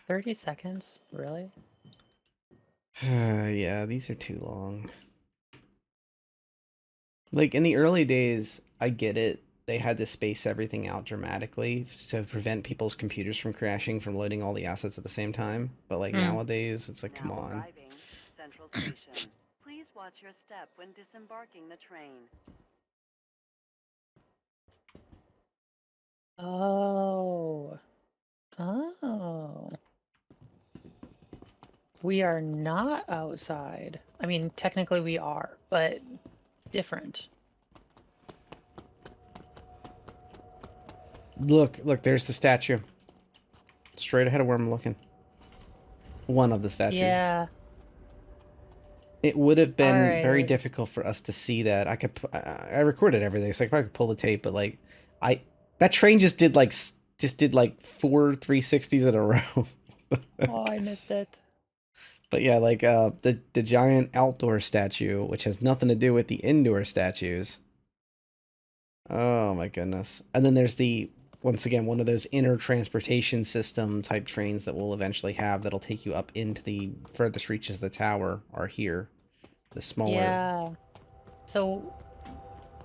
30 seconds? Really? Yeah, these are too long. Like in the early days, I get it. They had to space everything out dramatically to prevent people's computers from crashing from loading all the assets at the same time. But like Mm. nowadays, it's like, come Now on. arriving, Central Station. Please watch your step when disembarking the train. Oh. Oh. We are not outside. I mean, technically we are, but different. Look, there's the statue. Straight ahead of where I'm looking. One of the statues. Yeah. It would have been very Alright. difficult for us to see that. I recorded everything, so I could probably pull the tape, but like, that train just did like 4 360s in a row. Oh, I missed it. But yeah, like the giant outdoor statue, which has nothing to do with the indoor statues. Oh my goodness. And then there's once again, one of those inner transportation system type trains that we'll eventually have that'll take you up into the furthest reaches of the tower are here. The smaller. Yeah. So,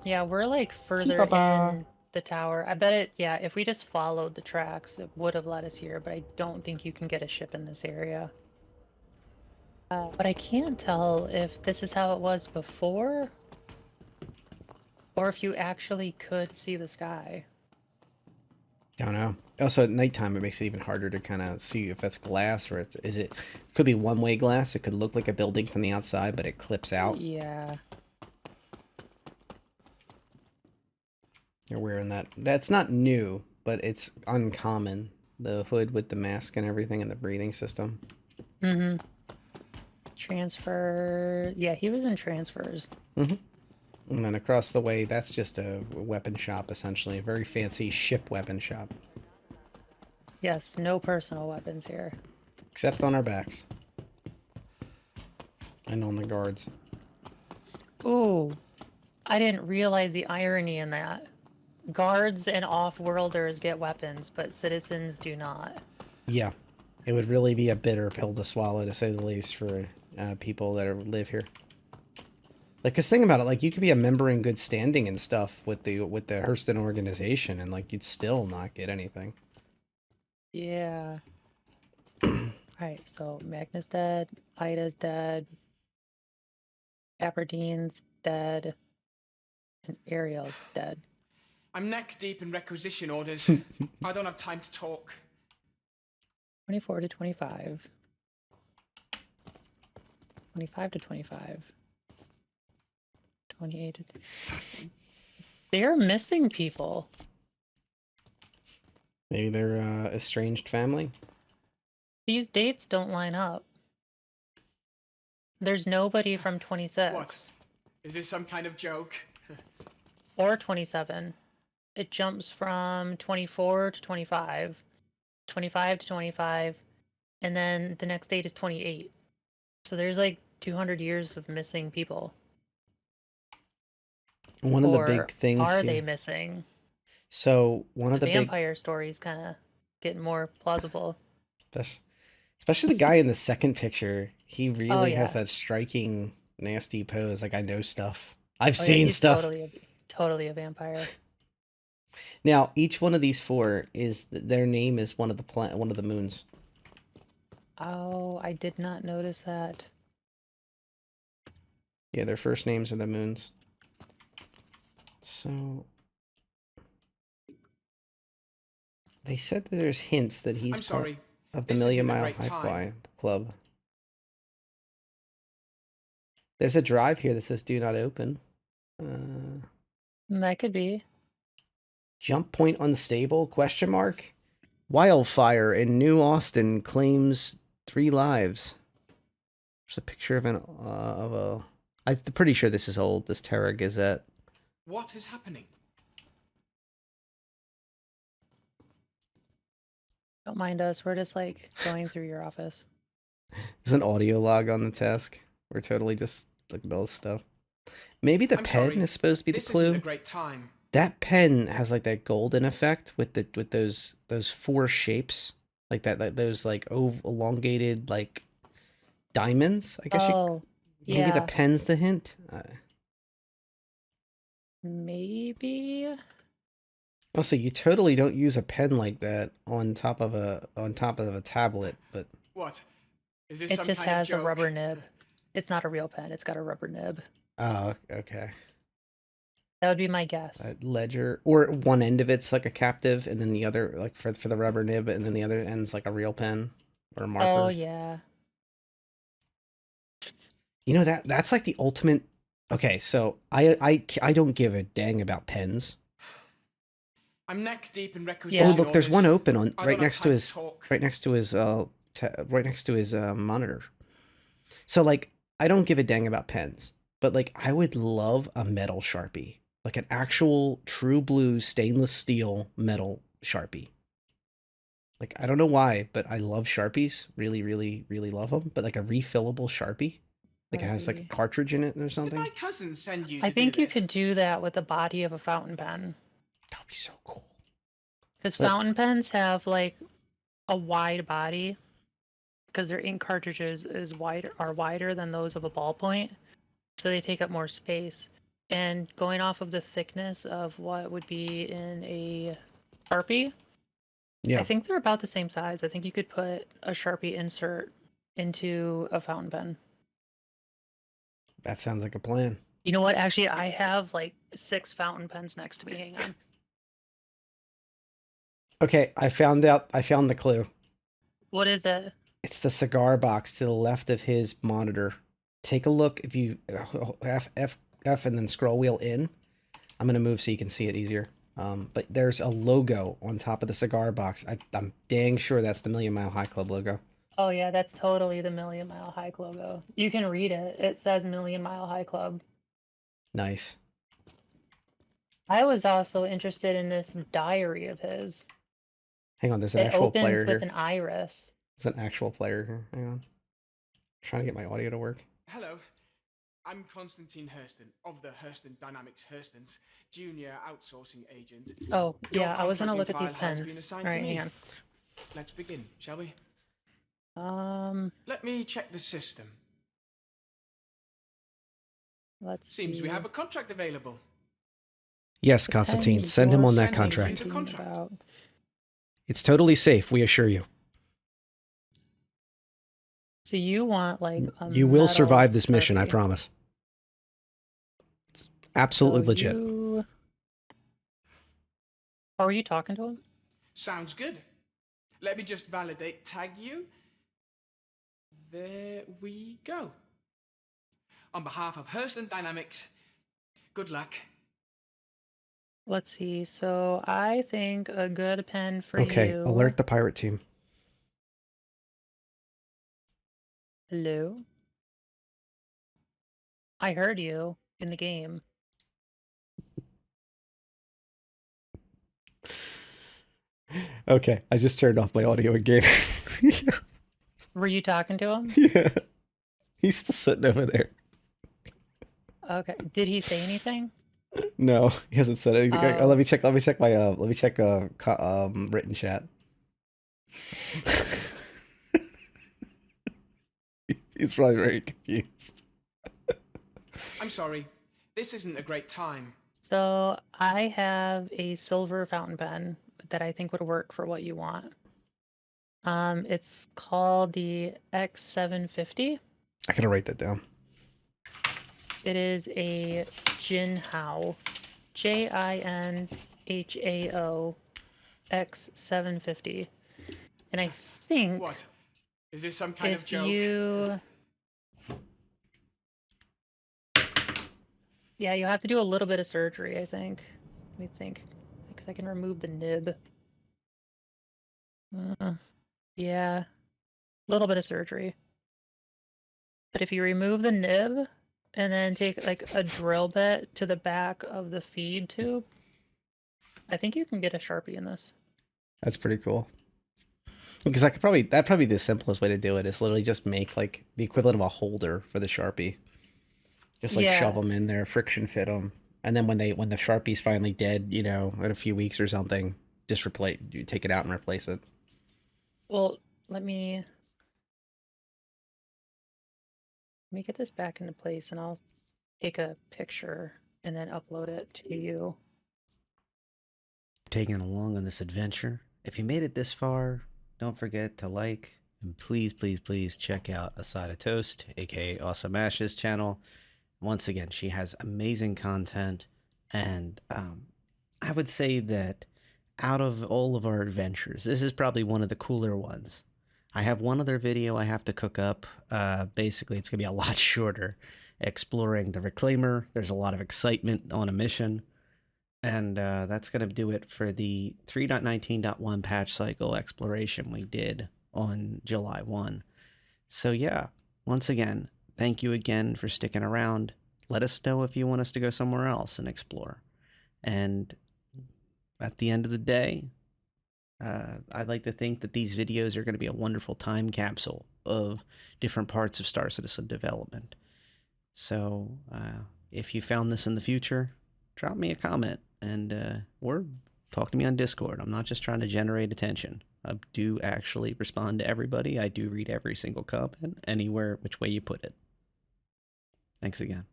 yeah, we're like further in the tower. I bet it, yeah, if we just followed the tracks, it would have led us here, but I don't think you can get a ship in this area. But I can't tell if this is how it was before, or if you actually could see the sky. Don't know. Also, at nighttime, it makes it even harder to kind of see if that's glass or is it could be one-way glass. It could look like a building from the outside, but it clips out. Yeah. You're wearing that. That's not new, but it's uncommon. The hood with the mask and everything and the breathing system. Mm-hmm. Transfer. Yeah, he was in transfers. Mm-hmm. And then across the way, that's just a weapon shop, essentially. A very fancy ship weapon shop. Yes, no personal weapons here. Except on our backs. And on the guards. Ooh, I didn't realize the irony in that. Guards and off-worlders get weapons, but citizens do not. Yeah. It would really be a bitter pill to swallow, to say the least, for people that live here. Like, cause think about it, like you could be a member in good standing and stuff with the Hurston organization, and like you'd still not get anything. Yeah. Alright, so Magna's dead, Ida's dead, Aberdeen's dead, and Ariel's dead. I'm neck deep in requisition orders. I don't have time to talk. 24 to 25. 25 to 25. 28 to... They're missing people. Maybe they're estranged family. These dates don't line up. There's nobody from 26. What? Is this some kind of joke? Or 27. It jumps from 24 to 25, 25 to 25, and then the next date is 28. So there's like 200 years of missing people. One of the big things. Are they missing? So one of the vampire stories kind of getting more plausible. Especially the guy in the second picture. He really has that striking, nasty pose. Like, I know stuff. I've seen stuff. Totally a vampire. Now, each one of these four is their name is one of the moons. Oh, I did not notice that. Yeah, their first names are the moons. So they said that there's hints that he's part of the Million Mile High Club. There's a drive here that says "Do not open." That could be. Jump point unstable? Question mark. Wildfire in New Austin claims 3 lives. There's a picture of I'm pretty sure this is old. This Terra Gazette. What is happening? Don't mind us. We're just like going through your office. There's an audio log on the desk. We're totally just looking at all this stuff. Maybe the pen is supposed to be the clue. This isn't a great time. That pen has like that golden effect with those 4 shapes, like those like elongated like diamonds. I guess Oh, maybe the yeah, pen's the hint. maybe. Also, you totally don't use a pen like that on top of a tablet, but What? Is this It some just kind of has a joke? rubber nib. It's not a real pen. It's got a rubber nib. oh, okay. That would be my guess. Ledger, or one end of it's like a captive, and then the other, like for the rubber nib, and then the other end's like a real pen or a marker. Oh yeah. You know that's like the ultimate. Okay, so I don't give a dang about pens. I'm neck deep in Yeah. requisition Oh look, there's orders. one open on I right don't have next to time his talk. right next to his monitor. So like I don't give a dang about pens, but like I would love a metal Sharpie, like an actual true blue stainless steel metal Sharpie. Like I don't know why, but I love Sharpies, really, really, really love them. But like a refillable Sharpie, like it has like a Sharpie. cartridge in it or Did something. my cousin send you? I to think do you this? could do that with the body of a fountain pen. That would be so cool. Because But- fountain pens have like a wide body because their ink cartridges are wider than those of a ballpoint, so they take up more space. And going off of the thickness of what would be in a Sharpie, Yeah, I think they're about the same size. I think you could put a Sharpie insert into a fountain pen. that sounds like a plan. You know what? Actually, I have like 6 fountain pens next to me. Hang on. Okay, I found the clue. What is it? It's the cigar box to the left of his monitor. Take a look. If you F and then scroll wheel in. I'm gonna move so you can see it easier. But there's a logo on top of the cigar box. I'm dang sure that's the Million Mile High Club logo. Oh yeah, that's totally the Million Mile High logo. You can read it. It says Million Mile High Club. Nice. I was also interested in this diary of his. Hang on, there's an It actual opens player with here. an iris. There's an actual player here. Hang on. Trying to get my audio to work. Hello, I'm Constantine Hurston of the Hurston Dynamics Hurstons, junior outsourcing agent. Oh Your yeah, I was gonna look at contracting these file has pens. been All assigned to right, me. hang on. Let's begin, shall we? Um, Let me check the system. let's Seems see. we have a contract available. Yes, The Constantine, pen send him you're on that sending contract. the thinking contract. about. It's totally safe, we assure you. So you want like a You will metal survive this mission, I Sharpie. promise. It's absolutely So legit. you- Oh, are you talking to him? Sounds good. Let me just validate, tag you. There we go. On behalf of Hurston Dynamics, good luck. Let's see. So I think a good pen for Okay, you. alert the pirate team. Hello. I heard you in the game. Okay, I just turned off my audio again. Were you talking to him? Yeah. He's still sitting over there. Okay. Did he say anything? No, he hasn't said anything. Oh. Let me check my written chat. He's probably very confused. I'm sorry, this isn't a great time. So I have a silver fountain pen that I think would work for what you want. It's called the X750. I gotta write that down. It is a Jinhao, Jinhao X750, and I think What? Is this some kind of if joke? yeah, you have to do a little bit of surgery, I think. Let me think, because I can remove the nib. Yeah, a little bit of surgery. But if you remove the nib and then take like a drill bit to the back of the feed tube, I think you can get a Sharpie in this. That's pretty cool. Because that'd probably be the simplest way to do it is literally just make like the equivalent of a holder for the Sharpie. Just like shove them in there, friction fit them, and then when the Sharpie's finally dead, you know, in a few weeks or something, just you take it out and replace it. Well, let me Let me get this back into place and I'll take a picture and then upload it to you. Taking along on this adventure. If you made it this far, don't forget to like, and please, please, please check out ASideOfToast, aka Awesome Ash's channel. Once again, she has amazing content, and I would say that out of all of our adventures, this is probably one of the cooler ones. I have one other video I have to cook up. Basically, it's going to be a lot shorter, exploring the Reclaimer. There's a lot of excitement on a mission. And that's going to do it for the 3.19.1 patch cycle exploration we did on July 1. So yeah, once again, thank you again for sticking around. Let us know if you want us to go somewhere else and explore. And at the end of the day, I'd like to think that these videos are going to be a wonderful time capsule of different parts of StarCitizen development. So if you found this in the future, drop me a comment and or talk to me on Discord. I'm not just trying to generate attention. I do actually respond to everybody. I do read every single comment, anywhere which way you put it. Thanks again.